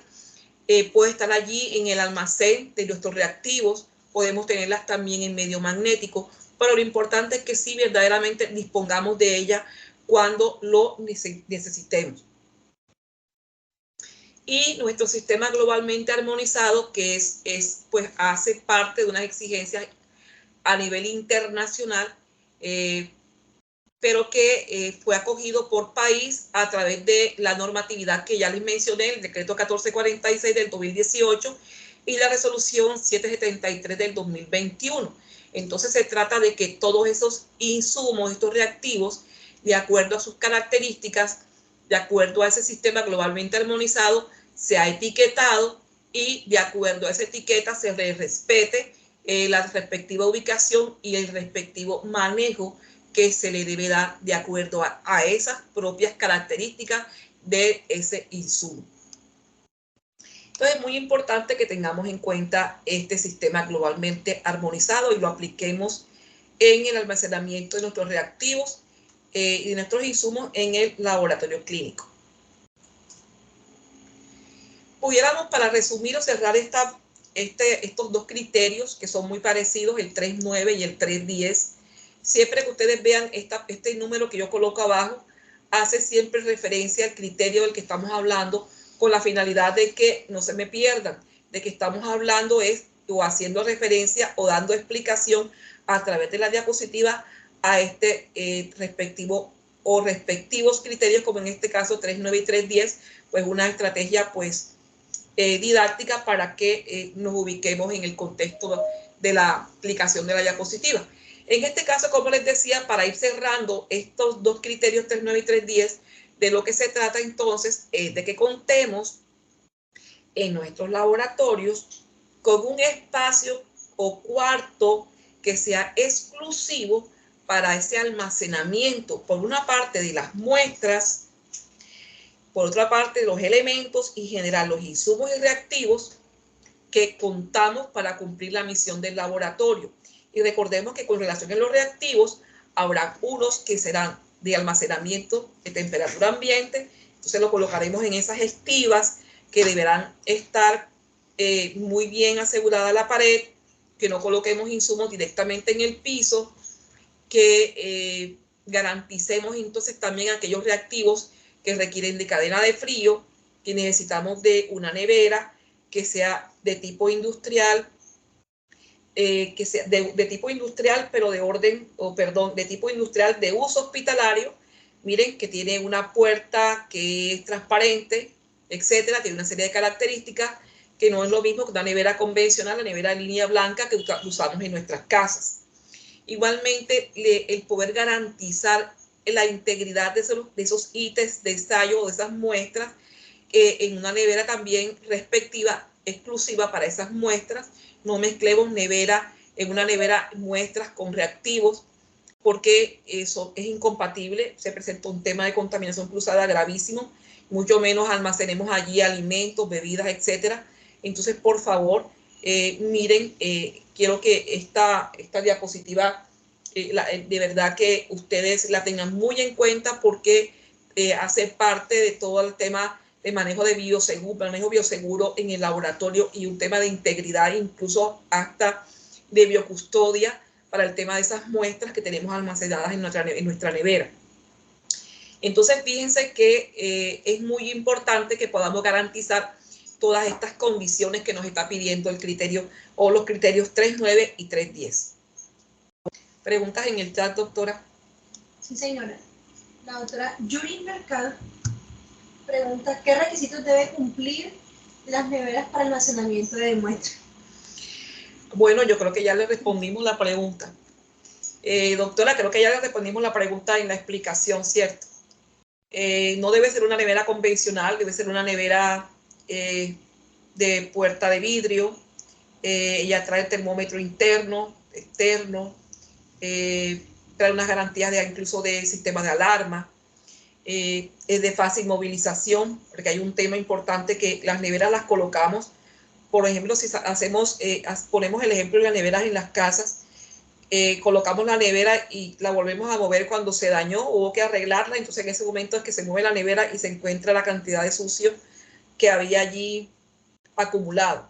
Puede estar allí en el almacén de nuestros reactivos, podemos tenerlas también en medio magnético, pero lo importante es que sí verdaderamente dispongamos de ella cuando lo necesitemos. Y nuestro sistema globalmente armonizado, que pues hace parte de unas exigencias a nivel internacional, pero que fue acogido por país a través de la normatividad que ya les mencioné, el decreto 1446 del 2018 y la resolución 773 del 2021. Entonces se trata de que todos esos insumos, estos reactivos, de acuerdo a sus características, de acuerdo a ese sistema globalmente armonizado, se ha etiquetado y de acuerdo a esa etiqueta se respete la respectiva ubicación y el respectivo manejo que se le debe dar de acuerdo a esas propias características de ese insumo. Entonces es muy importante que tengamos en cuenta este sistema globalmente armonizado y lo apliquemos en el almacenamiento de nuestros reactivos y de nuestros insumos en el laboratorio clínico. Pudiéramos, para resumir o cerrar estos dos criterios que son muy parecidos, el 3.9 y el 3.10, siempre que ustedes vean este número que yo coloco abajo, hace siempre referencia al criterio del que estamos hablando con la finalidad de que no se me pierdan, de que estamos hablando o haciendo referencia o dando explicación a través de la diapositiva a este respectivo o respectivos criterios, como en este caso 3.9 y 3.10, pues una estrategia pues didáctica para que nos ubiquemos en el contexto de la aplicación de la diapositiva. En este caso, como les decía, para ir cerrando estos dos criterios 3.9 y 3.10, de lo que se trata entonces es de que contemos en nuestros laboratorios con un espacio o cuarto que sea exclusivo para ese almacenamiento, por una parte de las muestras, por otra parte los elementos y generar los insumos y reactivos que contamos para cumplir la misión del laboratorio. Y recordemos que con relación a los reactivos, habrá unos que serán de almacenamiento de temperatura ambiente, entonces lo colocaremos en esas estivas que deberán estar muy bien asegurada la pared, que no coloquemos insumos directamente en el piso, que garanticemos entonces también aquellos reactivos que requieren de cadena de frío, que necesitamos de una nevera que sea de tipo industrial, que sea de tipo industrial, pero de tipo industrial de uso hospitalario. Miren que tiene una puerta que es transparente, etcétera, tiene una serie de características que no es lo mismo que una nevera convencional, la nevera de línea blanca que usamos en nuestras casas. Igualmente, el poder garantizar la integridad de esos ítems de ensayo o de esas muestras en una nevera también respectiva, exclusiva para esas muestras. No mezclemos en una nevera muestras con reactivos, porque eso es incompatible, se presenta un tema de contaminación cruzada gravísimo, mucho menos almacenemos allí alimentos, bebidas, etcétera. Entonces, por favor, miren, quiero que esta diapositiva, de verdad que ustedes la tengan muy en cuenta porque hace parte de todo el tema de manejo bioseguro en el laboratorio y un tema de integridad, incluso hasta de biocustodia para el tema de esas muestras que tenemos almacenadas en nuestra nevera. Entonces, fíjense que es muy importante que podamos garantizar todas estas condiciones que nos está pidiendo el criterio o los criterios 3.9 y 3.10. ¿Preguntas en el chat, doctora? Sí, señora. La doctora Yuri Mercado pregunta, ¿qué requisitos debe cumplir las neveras para almacenamiento de muestras? Bueno, yo creo que ya le respondimos la pregunta. Doctora, creo que ya le respondimos la pregunta en la explicación, ¿cierto? No debe ser una nevera convencional, debe ser una nevera de puerta de vidrio. Ella trae termómetro interno, externo, trae unas garantías incluso de sistema de alarma. Es de fácil movilización, porque hay un tema importante que las neveras las colocamos. Por ejemplo, si ponemos el ejemplo de las neveras en las casas, colocamos la nevera y la volvemos a mover cuando se dañó, hubo que arreglarla, entonces en ese momento es que se mueve la nevera y se encuentra la cantidad de sucio que había allí acumulado.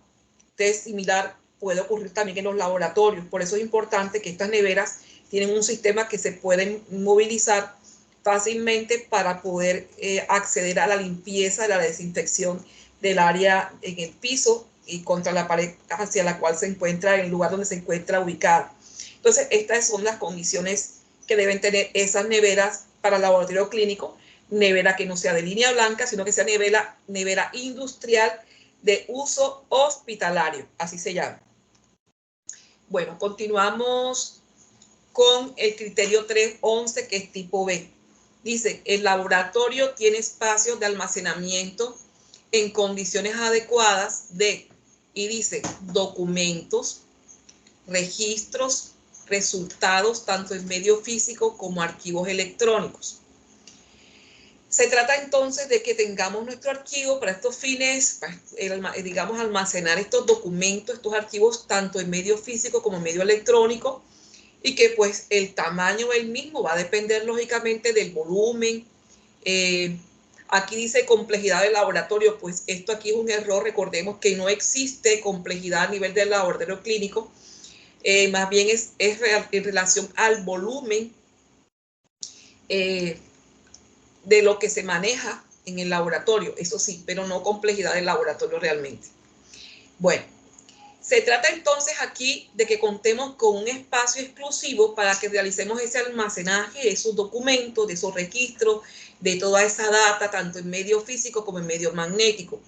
Entonces, similar puede ocurrir también en los laboratorios, por eso es importante que estas neveras tienen un sistema que se pueden movilizar fácilmente para poder acceder a la limpieza, a la desinfección del área en el piso y contra la pared hacia la cual se encuentra, el lugar donde se encuentra ubicada. Entonces, estas son las condiciones que deben tener esas neveras para el laboratorio clínico, nevera que no sea de línea blanca, sino que sea nevera industrial de uso hospitalario, así se llama. Bueno, continuamos con el criterio 3.11, que es tipo B. Dice, el laboratorio tiene espacios de almacenamiento en condiciones adecuadas de, y dice, documentos, registros, resultados, tanto en medio físico como archivos electrónicos. Se trata entonces de que tengamos nuestro archivo para estos fines, digamos, almacenar estos documentos, estos archivos, tanto en medio físico como en medio electrónico, y que pues el tamaño del mismo va a depender lógicamente del volumen. Aquí dice complejidad del laboratorio, pues esto aquí es un error. Recordemos que no existe complejidad a nivel del laboratorio clínico, más bien es en relación al volumen de lo que se maneja en el laboratorio, eso sí, pero no complejidad del laboratorio realmente. Bueno, se trata entonces aquí de que contemos con un espacio exclusivo para que realicemos ese almacenaje de esos documentos, de esos registros, de toda esa data, tanto en medio físico como en medio magnético.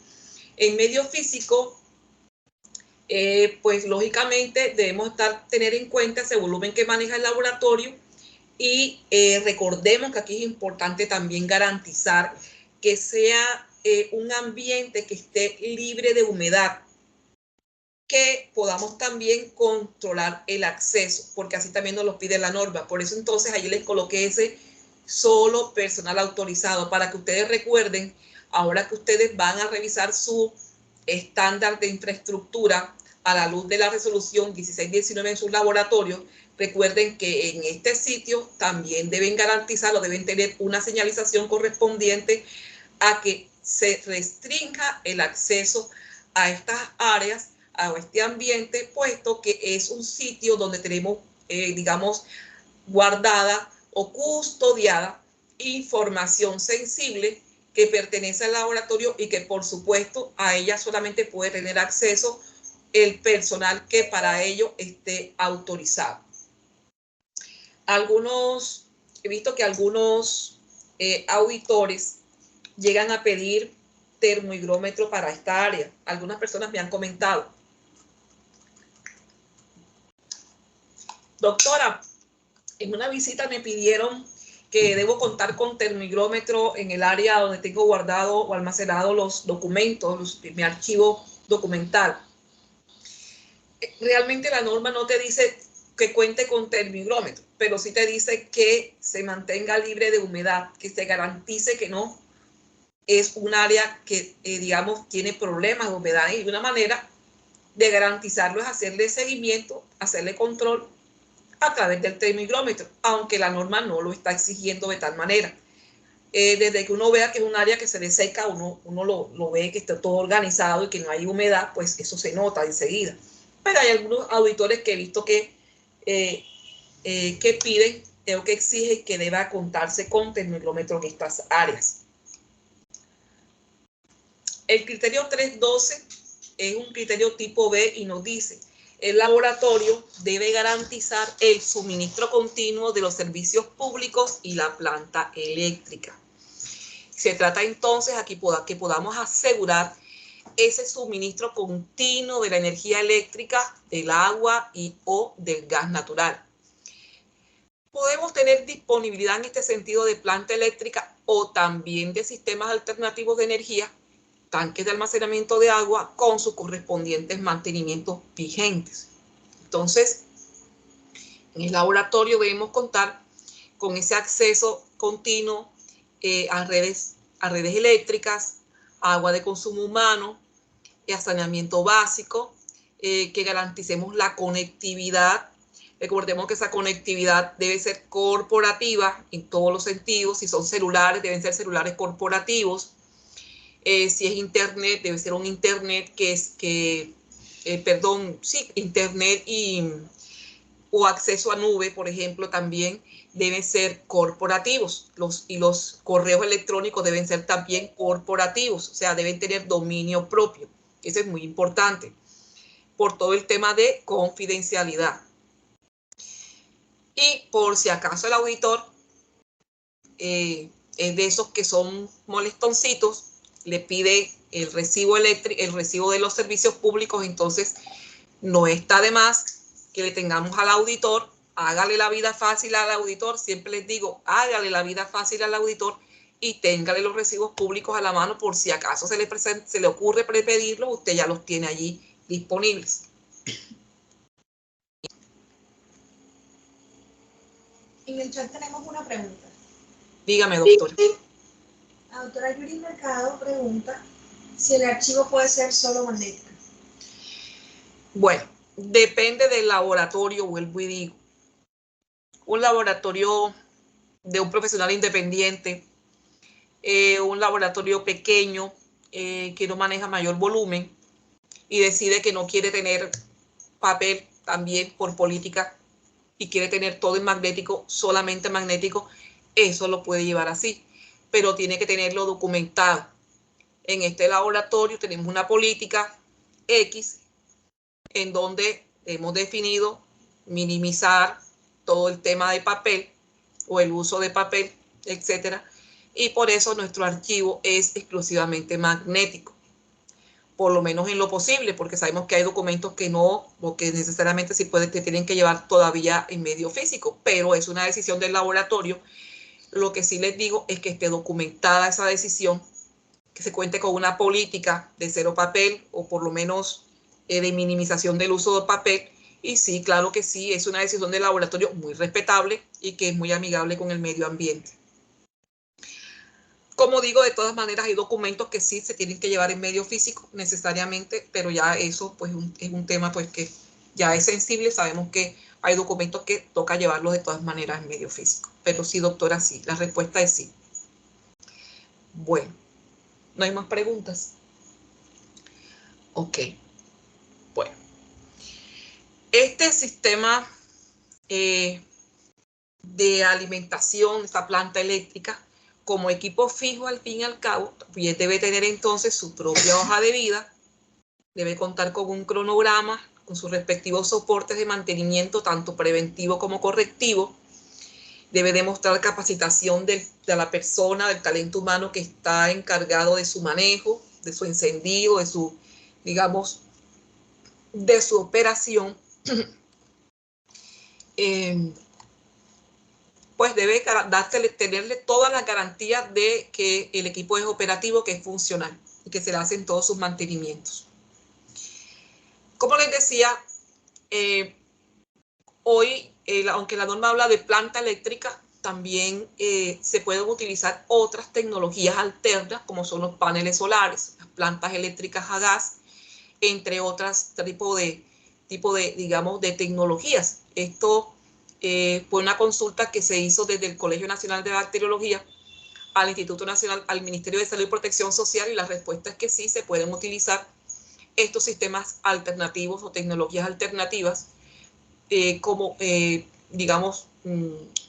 En medio físico, pues lógicamente debemos tener en cuenta ese volumen que maneja el laboratorio y recordemos que aquí es importante también garantizar que sea un ambiente que esté libre de humedad, que podamos también controlar el acceso, porque así también nos lo pide la norma. Por eso entonces ahí les coloqué ese solo personal autorizado, para que ustedes recuerden, ahora que ustedes van a revisar su estándar de infraestructura a la luz de la resolución 1619 en sus laboratorios, recuerden que en este sitio también deben garantizarlo, deben tener una señalización correspondiente a que se restrinja el acceso a estas áreas, a este ambiente, puesto que es un sitio donde tenemos, digamos, guardada o custodiada información sensible que pertenece al laboratorio y que por supuesto a ella solamente puede tener acceso el personal que para ello esté autorizado. He visto que algunos auditores llegan a pedir termohigrómetro para esta área. Algunas personas me han comentado: doctora, en una visita me pidieron que debo contar con termohigrómetro en el área donde tengo guardado o almacenado los documentos, mi archivo documental. Realmente la norma no te dice que cuente con termohigrómetro, pero sí te dice que se mantenga libre de humedad, que se garantice que no es un área que, digamos, tiene problemas de humedad, y una manera de garantizarlo es hacerle seguimiento, hacerle control a través del termohigrómetro, aunque la norma no lo está exigiendo de tal manera. Desde que uno vea que es un área que se deseca, uno lo ve que está todo organizado y que no hay humedad, pues eso se nota enseguida. Pero hay algunos auditores que he visto que piden o que exigen que deba contarse con termohigrómetro en estas áreas. El criterio 3.12 es un criterio tipo B y nos dice: el laboratorio debe garantizar el suministro continuo de los servicios públicos y la planta eléctrica. Se trata entonces aquí que podamos asegurar ese suministro continuo de la energía eléctrica, del agua o del gas natural. Podemos tener disponibilidad en este sentido de planta eléctrica o también de sistemas alternativos de energía, tanques de almacenamiento de agua con sus correspondientes mantenimientos vigentes. Entonces, en el laboratorio debemos contar con ese acceso continuo a redes eléctricas, agua de consumo humano, a saneamiento básico, que garanticemos la conectividad. Recordemos que esa conectividad debe ser corporativa en todos los sentidos. Si son celulares, deben ser celulares corporativos. Si es internet, debe ser un internet internet o acceso a nube, por ejemplo, también deben ser corporativos. Los correos electrónicos deben ser también corporativos, o sea, deben tener dominio propio. Eso es muy importante por todo el tema de confidencialidad. Y por si acaso el auditor es de esos que son molestoncitos, le pide el recibo eléctrico, el recibo de los servicios públicos, entonces no está de más que le tengamos al auditor, hágale la vida fácil al auditor, siempre les digo, hágale la vida fácil al auditor y téngale los recibos públicos a la mano por si acaso se le ocurre prepedirlos, usted ya los tiene allí disponibles. En el chat tenemos una pregunta. Dígame, doctor. La doctora Yuri Mercado pregunta si el archivo puede ser solo magnético. Bueno, depende del laboratorio, vuelvo y digo. Un laboratorio de un profesional independiente, un laboratorio pequeño que no maneja mayor volumen y decide que no quiere tener papel también por política y quiere tener todo en magnético, solamente magnético, eso lo puede llevar así, pero tiene que tenerlo documentado. En este laboratorio tenemos una política X en donde hemos definido minimizar todo el tema de papel o el uso de papel, etcétera, y por eso nuestro archivo es exclusivamente magnético, por lo menos en lo posible, porque sabemos que hay documentos que no, o que necesariamente sí te tienen que llevar todavía en medio físico, pero es una decisión del laboratorio. Lo que sí les digo es que esté documentada esa decisión, que se cuente con una política de cero papel o por lo menos de minimización del uso de papel. Y sí, claro que sí, es una decisión del laboratorio muy respetable y que es muy amigable con el medio ambiente. Como digo, de todas maneras hay documentos que sí se tienen que llevar en medio físico necesariamente, pero ya eso pues es un tema pues que ya es sensible. Sabemos que hay documentos que toca llevarlos de todas maneras en medio físico. Pero sí, doctora, sí. La respuesta es sí. Bueno, ¿no hay más preguntas? Ok. Bueno. Este sistema de alimentación, esta planta eléctrica, como equipo fijo al fin y al cabo, debe tener entonces su propia hoja de vida, debe contar con un cronograma, con sus respectivos soportes de mantenimiento, tanto preventivo como correctivo, debe demostrar capacitación de la persona, del talento humano que está encargado de su manejo, de su encendido, de su, digamos, de su operación. Pues debe tenerle todas las garantías de que el equipo es operativo, que es funcional y que se le hacen todos sus mantenimientos. Como les decía, hoy, aunque la norma habla de planta eléctrica, también se pueden utilizar otras tecnologías alternas, como son los paneles solares, las plantas eléctricas a gas, entre otras tipo de digamos, de tecnologías. Esto fue una consulta que se hizo desde el Colegio Nacional de Bacteriología al Instituto Nacional, al Ministerio de Salud y Protección Social, y la respuesta es que sí, se pueden utilizar estos sistemas alternativos o tecnologías alternativas como, digamos,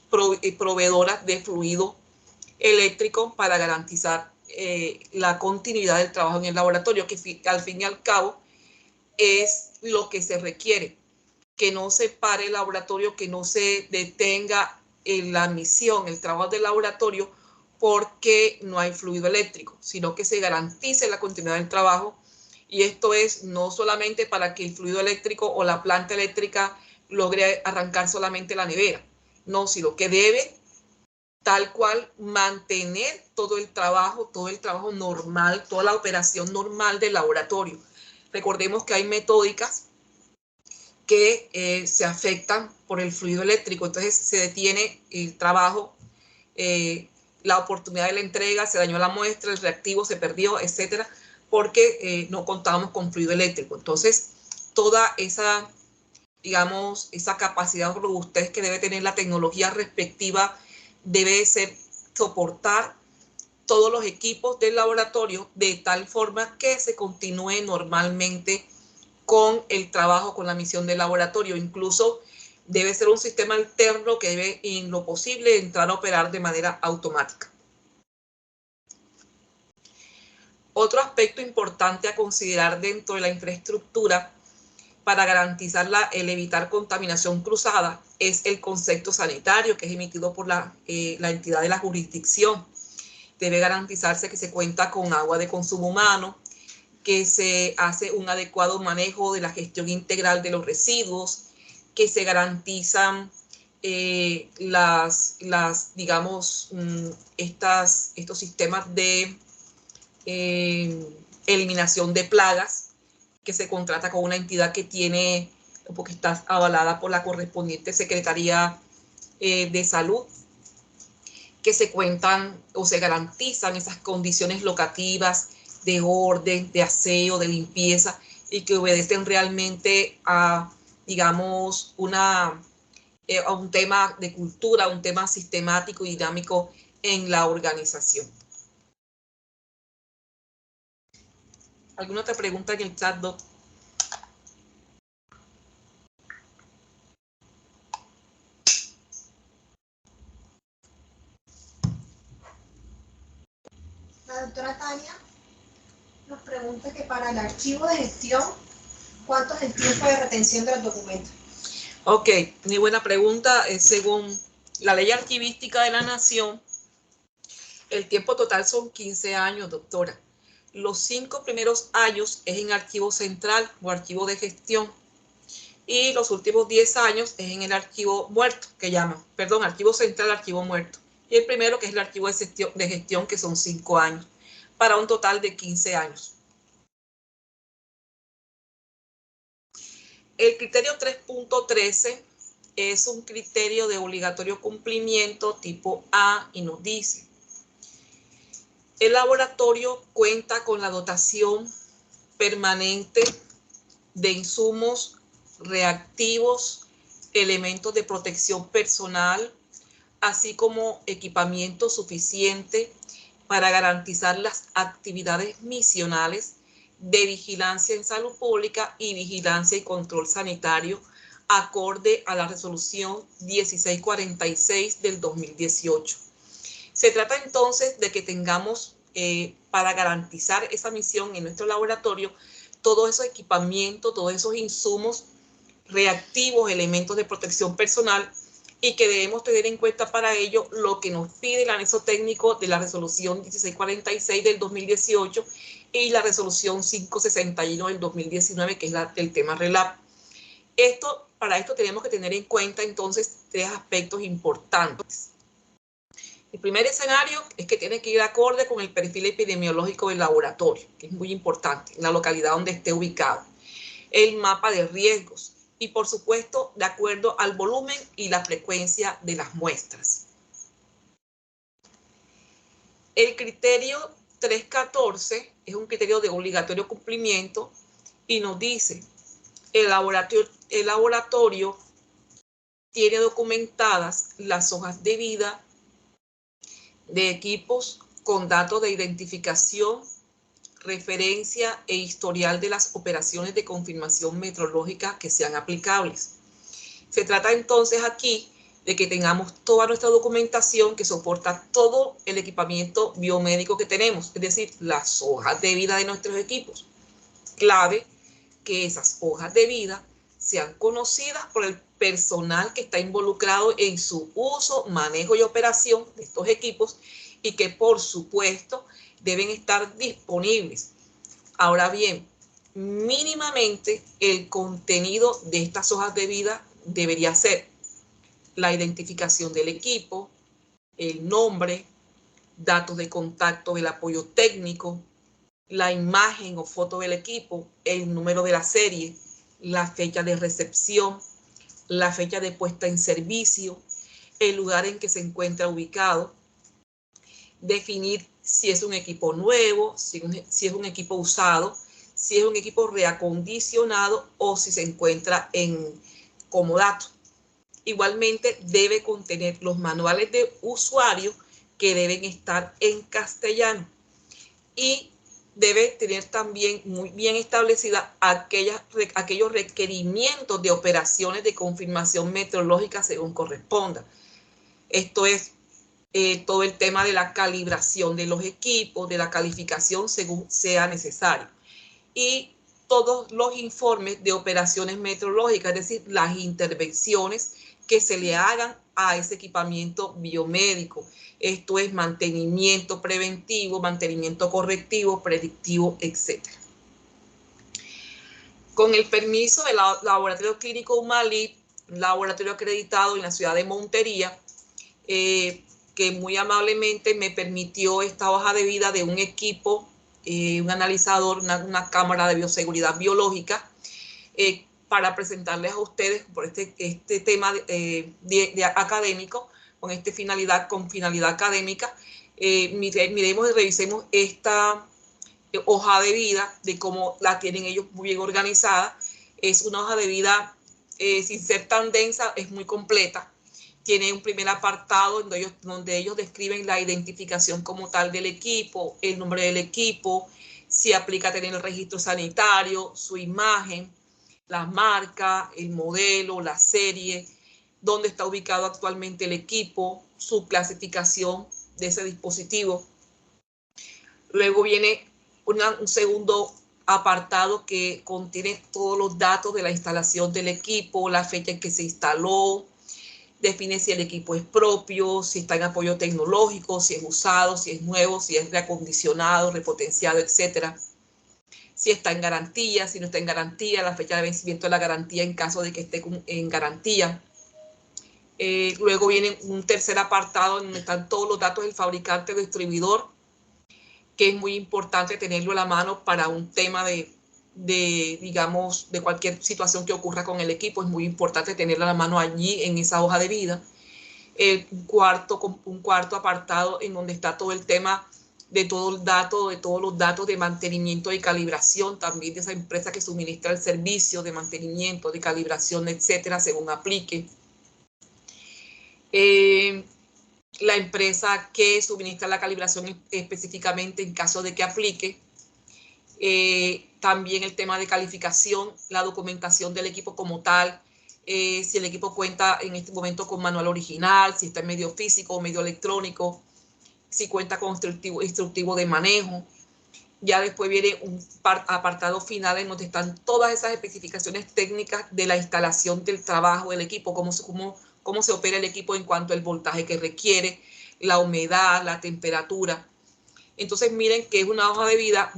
proveedoras de fluido eléctrico para garantizar la continuidad del trabajo en el laboratorio, que al fin y al cabo es lo que se requiere, que no se pare el laboratorio, que no se detenga la misión, el trabajo del laboratorio porque no hay fluido eléctrico, sino que se garantice la continuidad del trabajo. Y esto es no solamente para que el fluido eléctrico o la planta eléctrica logre arrancar solamente la nevera, no, sino que debe tal cual mantener todo el trabajo normal, toda la operación normal del laboratorio. Recordemos que hay metódicas que se afectan por el fluido eléctrico, entonces se detiene el trabajo, la oportunidad de la entrega, se dañó la muestra, el reactivo se perdió, etcétera, porque no contábamos con fluido eléctrico. Entonces, toda esa, digamos, esa capacidad o robustez que debe tener la tecnología respectiva debe ser soportar todos los equipos del laboratorio de tal forma que se continúe normalmente con el trabajo, con la misión del laboratorio. Incluso debe ser un sistema alterno que debe, en lo posible, entrar a operar de manera automática. Otro aspecto importante a considerar dentro de la infraestructura para garantizar el evitar contaminación cruzada es el concepto sanitario que es emitido por la entidad de la jurisdicción. Debe garantizarse que se cuenta con agua de consumo humano, que se hace un adecuado manejo de la gestión integral de los residuos, que se garantizan digamos, estos sistemas de eliminación de plagas, que se contrata con una entidad que tiene, porque está avalada por la correspondiente Secretaría de Salud, que se cuentan o se garantizan esas condiciones locativas de orden, de aseo, de limpieza, y que obedecen realmente a, digamos, a un tema de cultura, un tema sistemático y dinámico en la organización. ¿Alguna otra pregunta en el chat, Doc? La doctora Tania nos pregunta que para el archivo de gestión, ¿cuánto es el tiempo de retención de los documentos? Ok, muy buena pregunta. Según la ley archivística de la Nación, el tiempo total son 15 años, doctora. Los 5 primeros años es en archivo central o archivo de gestión. Y los últimos 10 años es en el archivo muerto, que llaman, perdón, archivo central, archivo muerto. Y el primero, que es el archivo de gestión, que son 5 años, para un total de 15 años. El criterio 3.13 es un criterio de obligatorio cumplimiento tipo A y nos dice: el laboratorio cuenta con la dotación permanente de insumos reactivos, elementos de protección personal, así como equipamiento suficiente para garantizar las actividades misionales de vigilancia en salud pública y vigilancia y control sanitario, acorde a la resolución 1646 del 2018. Se trata entonces de que tengamos, para garantizar esa misión en nuestro laboratorio, todos esos equipamientos, todos esos insumos reactivos, elementos de protección personal, y que debemos tener en cuenta para ello lo que nos pide el anexo técnico de la resolución 1646 del 2018 y la resolución 561 del 2019, que es el tema RELAP. Para esto tenemos que tener en cuenta entonces 3 aspectos importantes. El primer escenario es que tiene que ir acorde con el perfil epidemiológico del laboratorio, que es muy importante, en la localidad donde esté ubicado. El mapa de riesgos y, por supuesto, de acuerdo al volumen y la frecuencia de las muestras. El criterio 3.14 es un criterio de obligatorio cumplimiento y nos dice: el laboratorio tiene documentadas las hojas de vida de equipos con datos de identificación, referencia e historial de las operaciones de confirmación metrológica que sean aplicables. Se trata entonces aquí de que tengamos toda nuestra documentación que soporta todo el equipamiento biomédico que tenemos, es decir, las hojas de vida de nuestros equipos. Clave que esas hojas de vida sean conocidas por el personal que está involucrado en su uso, manejo y operación de estos equipos, y que por supuesto deben estar disponibles. Ahora bien, mínimamente el contenido de estas hojas de vida debería ser la identificación del equipo, el nombre, datos de contacto del apoyo técnico, la imagen o foto del equipo, el número de la serie, la fecha de recepción, la fecha de puesta en servicio, el lugar en que se encuentra ubicado, definir si es un equipo nuevo, si es un equipo usado, si es un equipo reacondicionado o si se encuentra en comodato. Igualmente debe contener los manuales de usuario, que deben estar en castellano, y debe tener también muy bien establecidas aquellos requerimientos de operaciones de confirmación meteorológica según corresponda. Esto es todo el tema de la calibración de los equipos, de la calificación según sea necesario. Y todos los informes de operaciones meteorológicas, es decir, las intervenciones que se le hagan a ese equipamiento biomédico. Esto es mantenimiento preventivo, mantenimiento correctivo, predictivo, etc. Con el permiso del Laboratorio Clínico Humalip, laboratorio acreditado en la ciudad de Montería, que muy amablemente me permitió esta hoja de vida de un equipo, un analizador, una cámara de bioseguridad biológica, para presentarles a ustedes por este tema de académico, con finalidad académica. Miremos y revisemos esta hoja de vida, de cómo la tienen ellos muy bien organizada. Es una hoja de vida, sin ser tan densa, es muy completa. Tiene un primer apartado donde ellos describen la identificación como tal del equipo, el nombre del equipo, si aplica a tener el registro sanitario, su imagen, la marca, el modelo, la serie, dónde está ubicado actualmente el equipo, su clasificación de ese dispositivo. Luego viene un segundo apartado que contiene todos los datos de la instalación del equipo, la fecha en que se instaló, define si el equipo es propio, si está en apoyo tecnológico, si es usado, si es nuevo, si es reacondicionado, repotenciado, etc. Si está en garantía, si no está en garantía, la fecha de vencimiento de la garantía en caso de que esté en garantía. Luego viene un tercer apartado donde están todos los datos del fabricante o distribuidor, que es muy importante tenerlo a la mano para un tema digamos, de cualquier situación que ocurra con el equipo. Es muy importante tenerlo a la mano allí en esa hoja de vida. Un cuarto apartado en donde está todo el tema de todos los datos de mantenimiento y calibración, también de esa empresa que suministra el servicio de mantenimiento, de calibración, etcétera, según aplique. La empresa que suministra la calibración específicamente en caso de que aplique. También el tema de calificación, la documentación del equipo como tal, si el equipo cuenta en este momento con manual original, si está en medio físico o medio electrónico, si cuenta con instructivo de manejo. Ya después viene un apartado final en donde están todas esas especificaciones técnicas de la instalación del trabajo del equipo, cómo se opera el equipo en cuanto al voltaje que requiere, la humedad, la temperatura. Entonces miren que es una hoja de vida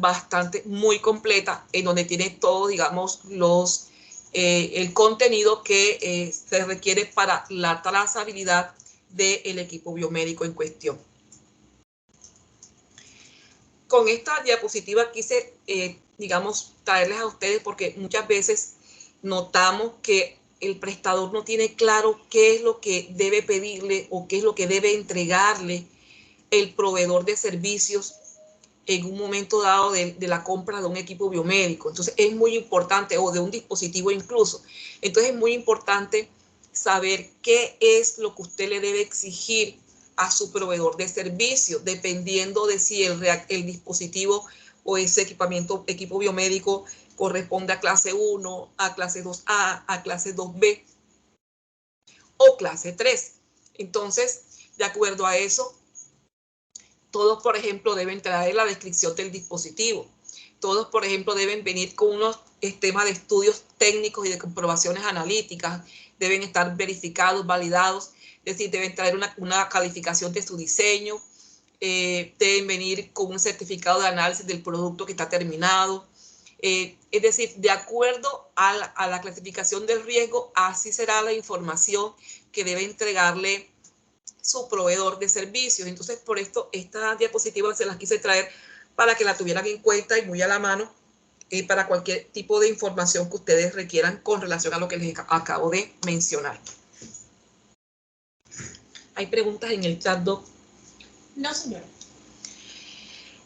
muy completa, en donde tiene todo, digamos, el contenido que se requiere para la trazabilidad del equipo biomédico en cuestión. Con esta diapositiva quise, digamos, traerles a ustedes porque muchas veces notamos que el prestador no tiene claro qué es lo que debe pedirle o qué es lo que debe entregarle el proveedor de servicios en un momento dado de la compra de un equipo biomédico. Entonces es muy importante, o de un dispositivo incluso. Entonces es muy importante saber qué es lo que usted le debe exigir a su proveedor de servicios, dependiendo de si el dispositivo o ese equipo biomédico corresponde a clase 1, a clase 2A, a clase 2B o clase 3. Entonces, de acuerdo a eso, todos, por ejemplo, deben traer la descripción del dispositivo. Todos, por ejemplo, deben venir con unos temas de estudios técnicos y de comprobaciones analíticas. Deben estar verificados, validados. Es decir, deben traer una calificación de su diseño. Deben venir con un certificado de análisis del producto que está terminado. Es decir, de acuerdo a la clasificación del riesgo, así será la información que debe entregarle su proveedor de servicios. Entonces, por esto, esta diapositiva se las quise traer para que la tuvieran en cuenta y muy a la mano para cualquier tipo de información que ustedes requieran con relación a lo que les acabo de mencionar. ¿Hay preguntas en el chat, Doc? No, señora.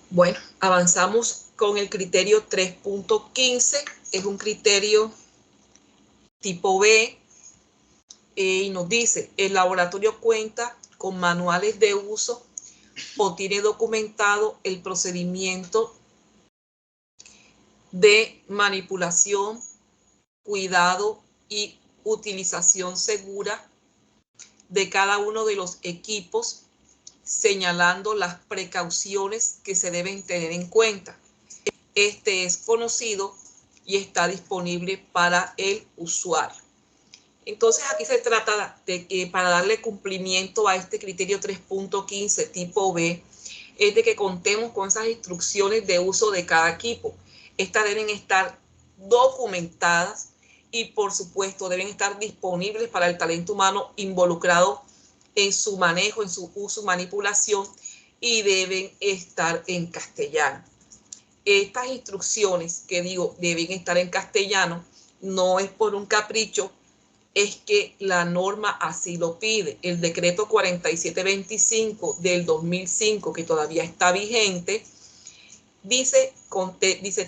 Bueno, avanzamos con el criterio 3.15. Es un criterio tipo B y nos dice, el laboratorio cuenta con manuales de uso o tiene documentado el procedimiento de manipulación, cuidado y utilización segura de cada uno de los equipos, señalando las precauciones que se deben tener en cuenta. Este es conocido y está disponible para el usuario. Entonces aquí se trata de que para darle cumplimiento a este criterio 3.15 tipo B, es de que contemos con esas instrucciones de uso de cada equipo. Estas deben estar documentadas y por supuesto deben estar disponibles para el talento humano involucrado en su manejo, en su uso, manipulación, y deben estar en castellano. Estas instrucciones que digo deben estar en castellano no es por un capricho, es que la norma así lo pide. El decreto 4725 del 2005, que todavía está vigente, dice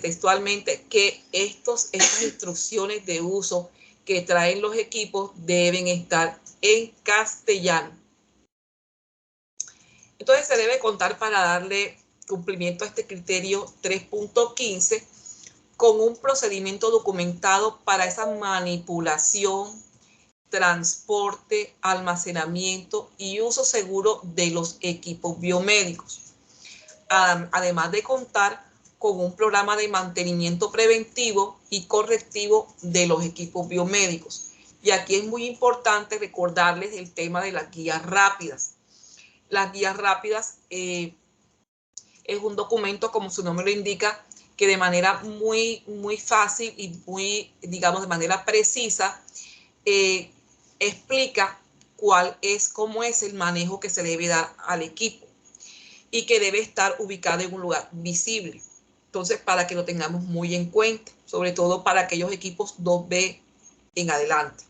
textualmente que estas instrucciones de uso que traen los equipos deben estar en castellano. Entonces se debe contar, para darle cumplimiento a este criterio 3.15, con un procedimiento documentado para esa manipulación, transporte, almacenamiento y uso seguro de los equipos biomédicos. Además de contar con un programa de mantenimiento preventivo y correctivo de los equipos biomédicos. Y aquí es muy importante recordarles el tema de las guías rápidas. Las guías rápidas es un documento, como su nombre lo indica, que de manera muy fácil y muy, digamos, de manera precisa, explica cómo es el manejo que se le debe dar al equipo y que debe estar ubicado en un lugar visible. Entonces, para que lo tengamos muy en cuenta, sobre todo para aquellos equipos 2B en adelante.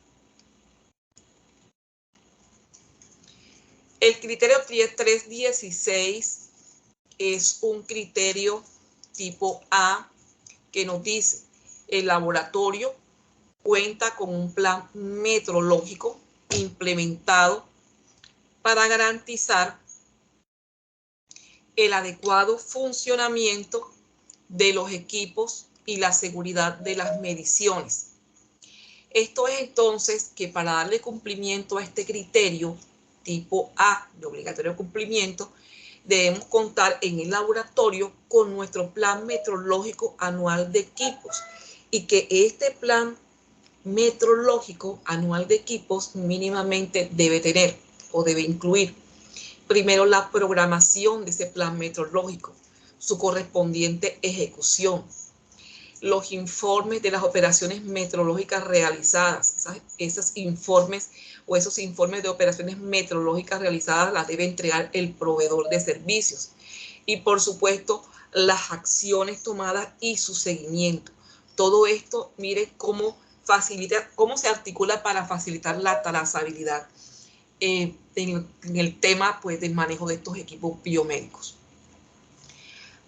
El criterio 316 es un criterio tipo A que nos dice: el laboratorio cuenta con un plan metrológico implementado para garantizar el adecuado funcionamiento de los equipos y la seguridad de las mediciones. Esto es entonces que para darle cumplimiento a este criterio tipo A de obligatorio cumplimiento, debemos contar en el laboratorio con nuestro plan metrológico anual de equipos, y que este plan metrológico anual de equipos mínimamente debe tener o debe incluir primero la programación de ese plan metrológico, su correspondiente ejecución, los informes de las operaciones metrológicas realizadas. Esos informes de operaciones metrológicas realizadas las debe entregar el proveedor de servicios. Y por supuesto, las acciones tomadas y su seguimiento. Todo esto, miren cómo se articula para facilitar la trazabilidad en el tema, pues, del manejo de estos equipos biomédicos.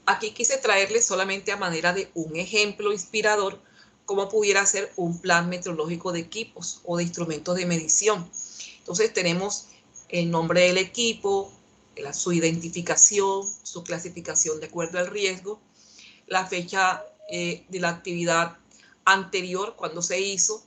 Aquí quise traerles solamente a manera de un ejemplo inspirador cómo pudiera ser un plan metrológico de equipos o de instrumentos de medición. Entonces tenemos el nombre del equipo, su identificación, su clasificación de acuerdo al riesgo, la fecha de la actividad anterior, cuando se hizo,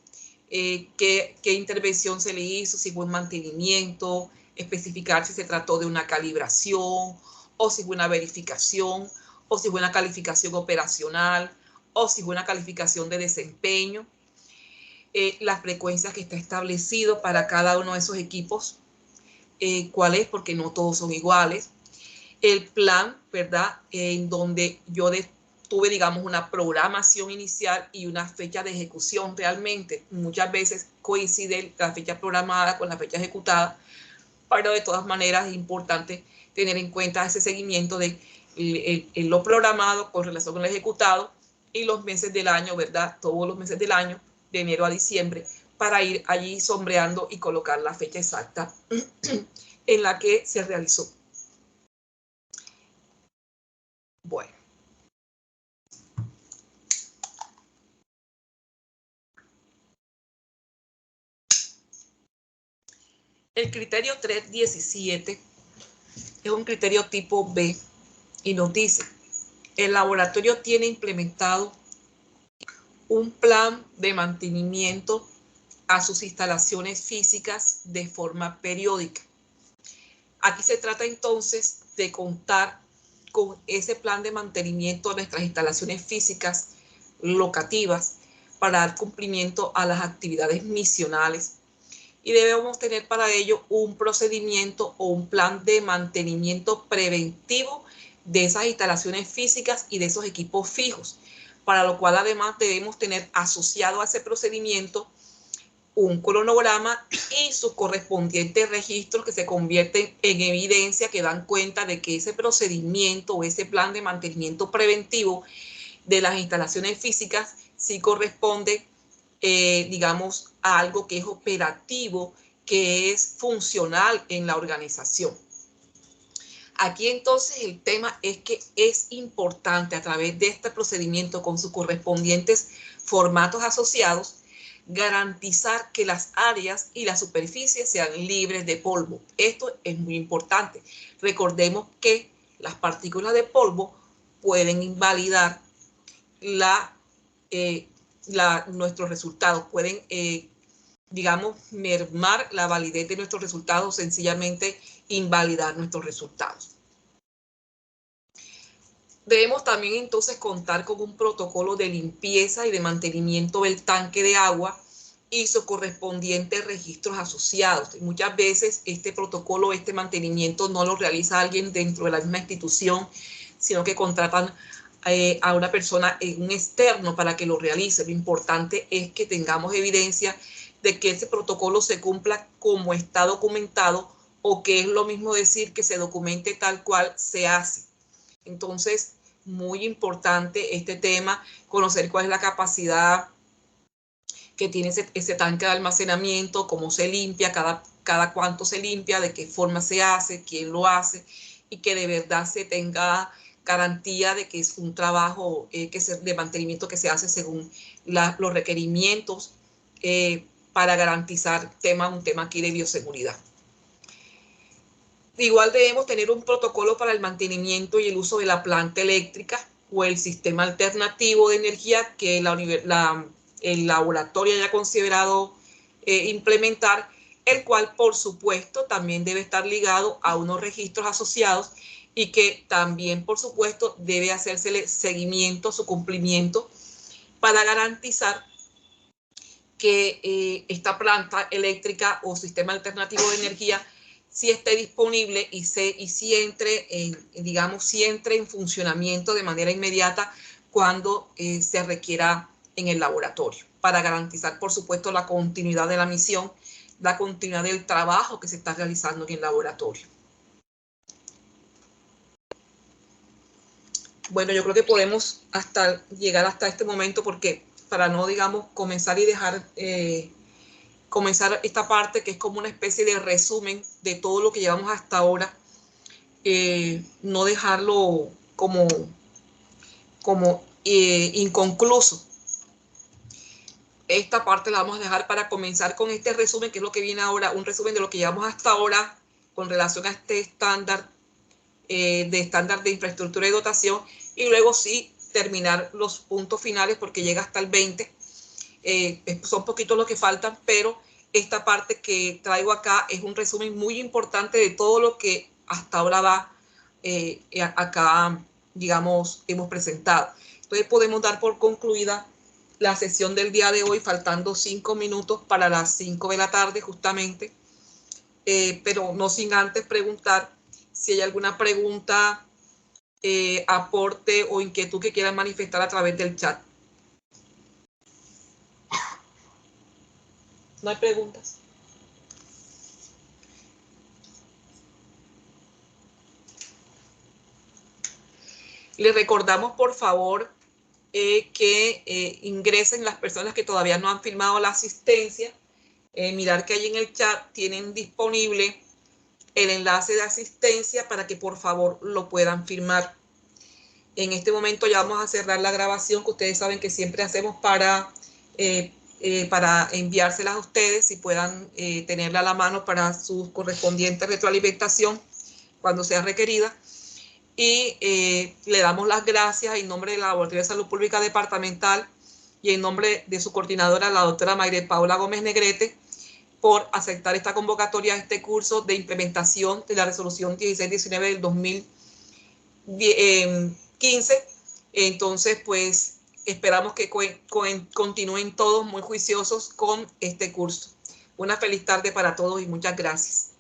qué intervención se le hizo, si fue un mantenimiento, especificar si se trató de una calibración o si fue una verificación, o si fue una calificación operacional, o si fue una calificación de desempeño, las frecuencias que está establecido para cada uno de esos equipos, cuál es, porque no todos son iguales, el plan, ¿verdad? En donde yo tuve, digamos, una programación inicial y una fecha de ejecución realmente. Muchas veces coincide la fecha programada con la fecha ejecutada, pero de todas maneras es importante tener en cuenta ese seguimiento de lo programado con relación con lo ejecutado y los meses del año, ¿verdad? Todos los meses del año, de enero a diciembre, para ir allí sombreando y colocar la fecha exacta en la que se realizó. Bueno. El criterio 317 es un criterio tipo B y nos dice: el laboratorio tiene implementado un plan de mantenimiento a sus instalaciones físicas de forma periódica. Aquí se trata entonces de contar con ese plan de mantenimiento de nuestras instalaciones físicas locativas para dar cumplimiento a las actividades misionales. Y debemos tener para ello un procedimiento o un plan de mantenimiento preventivo de esas instalaciones físicas y de esos equipos fijos, para lo cual además debemos tener asociado a ese procedimiento un cronograma y sus correspondientes registros que se convierten en evidencia, que dan cuenta de que ese procedimiento o ese plan de mantenimiento preventivo de las instalaciones físicas sí corresponde, digamos, a algo que es operativo, que es funcional en la organización. Aquí entonces el tema es que es importante a través de este procedimiento con sus correspondientes formatos asociados garantizar que las áreas y las superficies sean libres de polvo. Esto es muy importante. Recordemos que las partículas de polvo pueden invalidar nuestros resultados, pueden, digamos, mermar la validez de nuestros resultados, sencillamente invalidar nuestros resultados. Debemos también entonces contar con un protocolo de limpieza y de mantenimiento del tanque de agua y sus correspondientes registros asociados. Muchas veces este protocolo, este mantenimiento no lo realiza alguien dentro de la misma institución, sino que contratan a una persona, un externo, para que lo realice. Lo importante es que tengamos evidencia de que ese protocolo se cumpla como está documentado, o que es lo mismo decir que se documente tal cual se hace. Entonces, muy importante este tema, conocer cuál es la capacidad que tiene ese tanque de almacenamiento, cómo se limpia, cada cuánto se limpia, de qué forma se hace, quién lo hace, y que de verdad se tenga garantía de que es un trabajo de mantenimiento que se hace según los requerimientos para garantizar un tema aquí de bioseguridad. Igual debemos tener un protocolo para el mantenimiento y el uso de la planta eléctrica o el sistema alternativo de energía que el laboratorio haya considerado implementar, el cual por supuesto también debe estar ligado a unos registros asociados y que también por supuesto debe hacérsele seguimiento, su cumplimiento, para garantizar que esta planta eléctrica o sistema alternativo de energía si esté disponible y si entre en funcionamiento de manera inmediata cuando se requiera en el laboratorio, para garantizar, por supuesto, la continuidad de la misión, la continuidad del trabajo que se está realizando en el laboratorio. Bueno, yo creo que podemos llegar hasta este momento, porque para no, digamos, comenzar esta parte que es como una especie de resumen de todo lo que llevamos hasta ahora, no dejarlo como inconcluso. Esta parte la vamos a dejar para comenzar con este resumen, que es lo que viene ahora, un resumen de lo que llevamos hasta ahora con relación a este estándar de infraestructura y dotación, y luego sí terminar los puntos finales, porque llega hasta el 20. Son poquitos los que faltan, pero esta parte que traigo acá es un resumen muy importante de todo lo que hasta ahora acá, digamos, hemos presentado. Entonces podemos dar por concluida la sesión del día de hoy, faltando 5 minutos para las 5 de la tarde justamente, pero no sin antes preguntar si hay alguna pregunta, aporte o inquietud que quieran manifestar a través del chat. ¿No hay preguntas? Les recordamos, por favor, que ingresen las personas que todavía no han firmado la asistencia. Mirar que ahí en el chat tienen disponible el enlace de asistencia para que por favor lo puedan firmar. En este momento ya vamos a cerrar la grabación, que ustedes saben que siempre hacemos para enviárselas a ustedes y puedan tenerla a la mano para su correspondiente retroalimentación cuando sea requerida. Y le damos las gracias en nombre de la Laboratorio de Salud Pública Departamental y en nombre de su coordinadora, la doctora Mayre Paula Gómez Negrete, por aceptar esta convocatoria a este curso de implementación de la resolución 1619 del 2015. Entonces, pues, esperamos que continúen todos muy juiciosos con este curso. Una feliz tarde para todos y muchas gracias.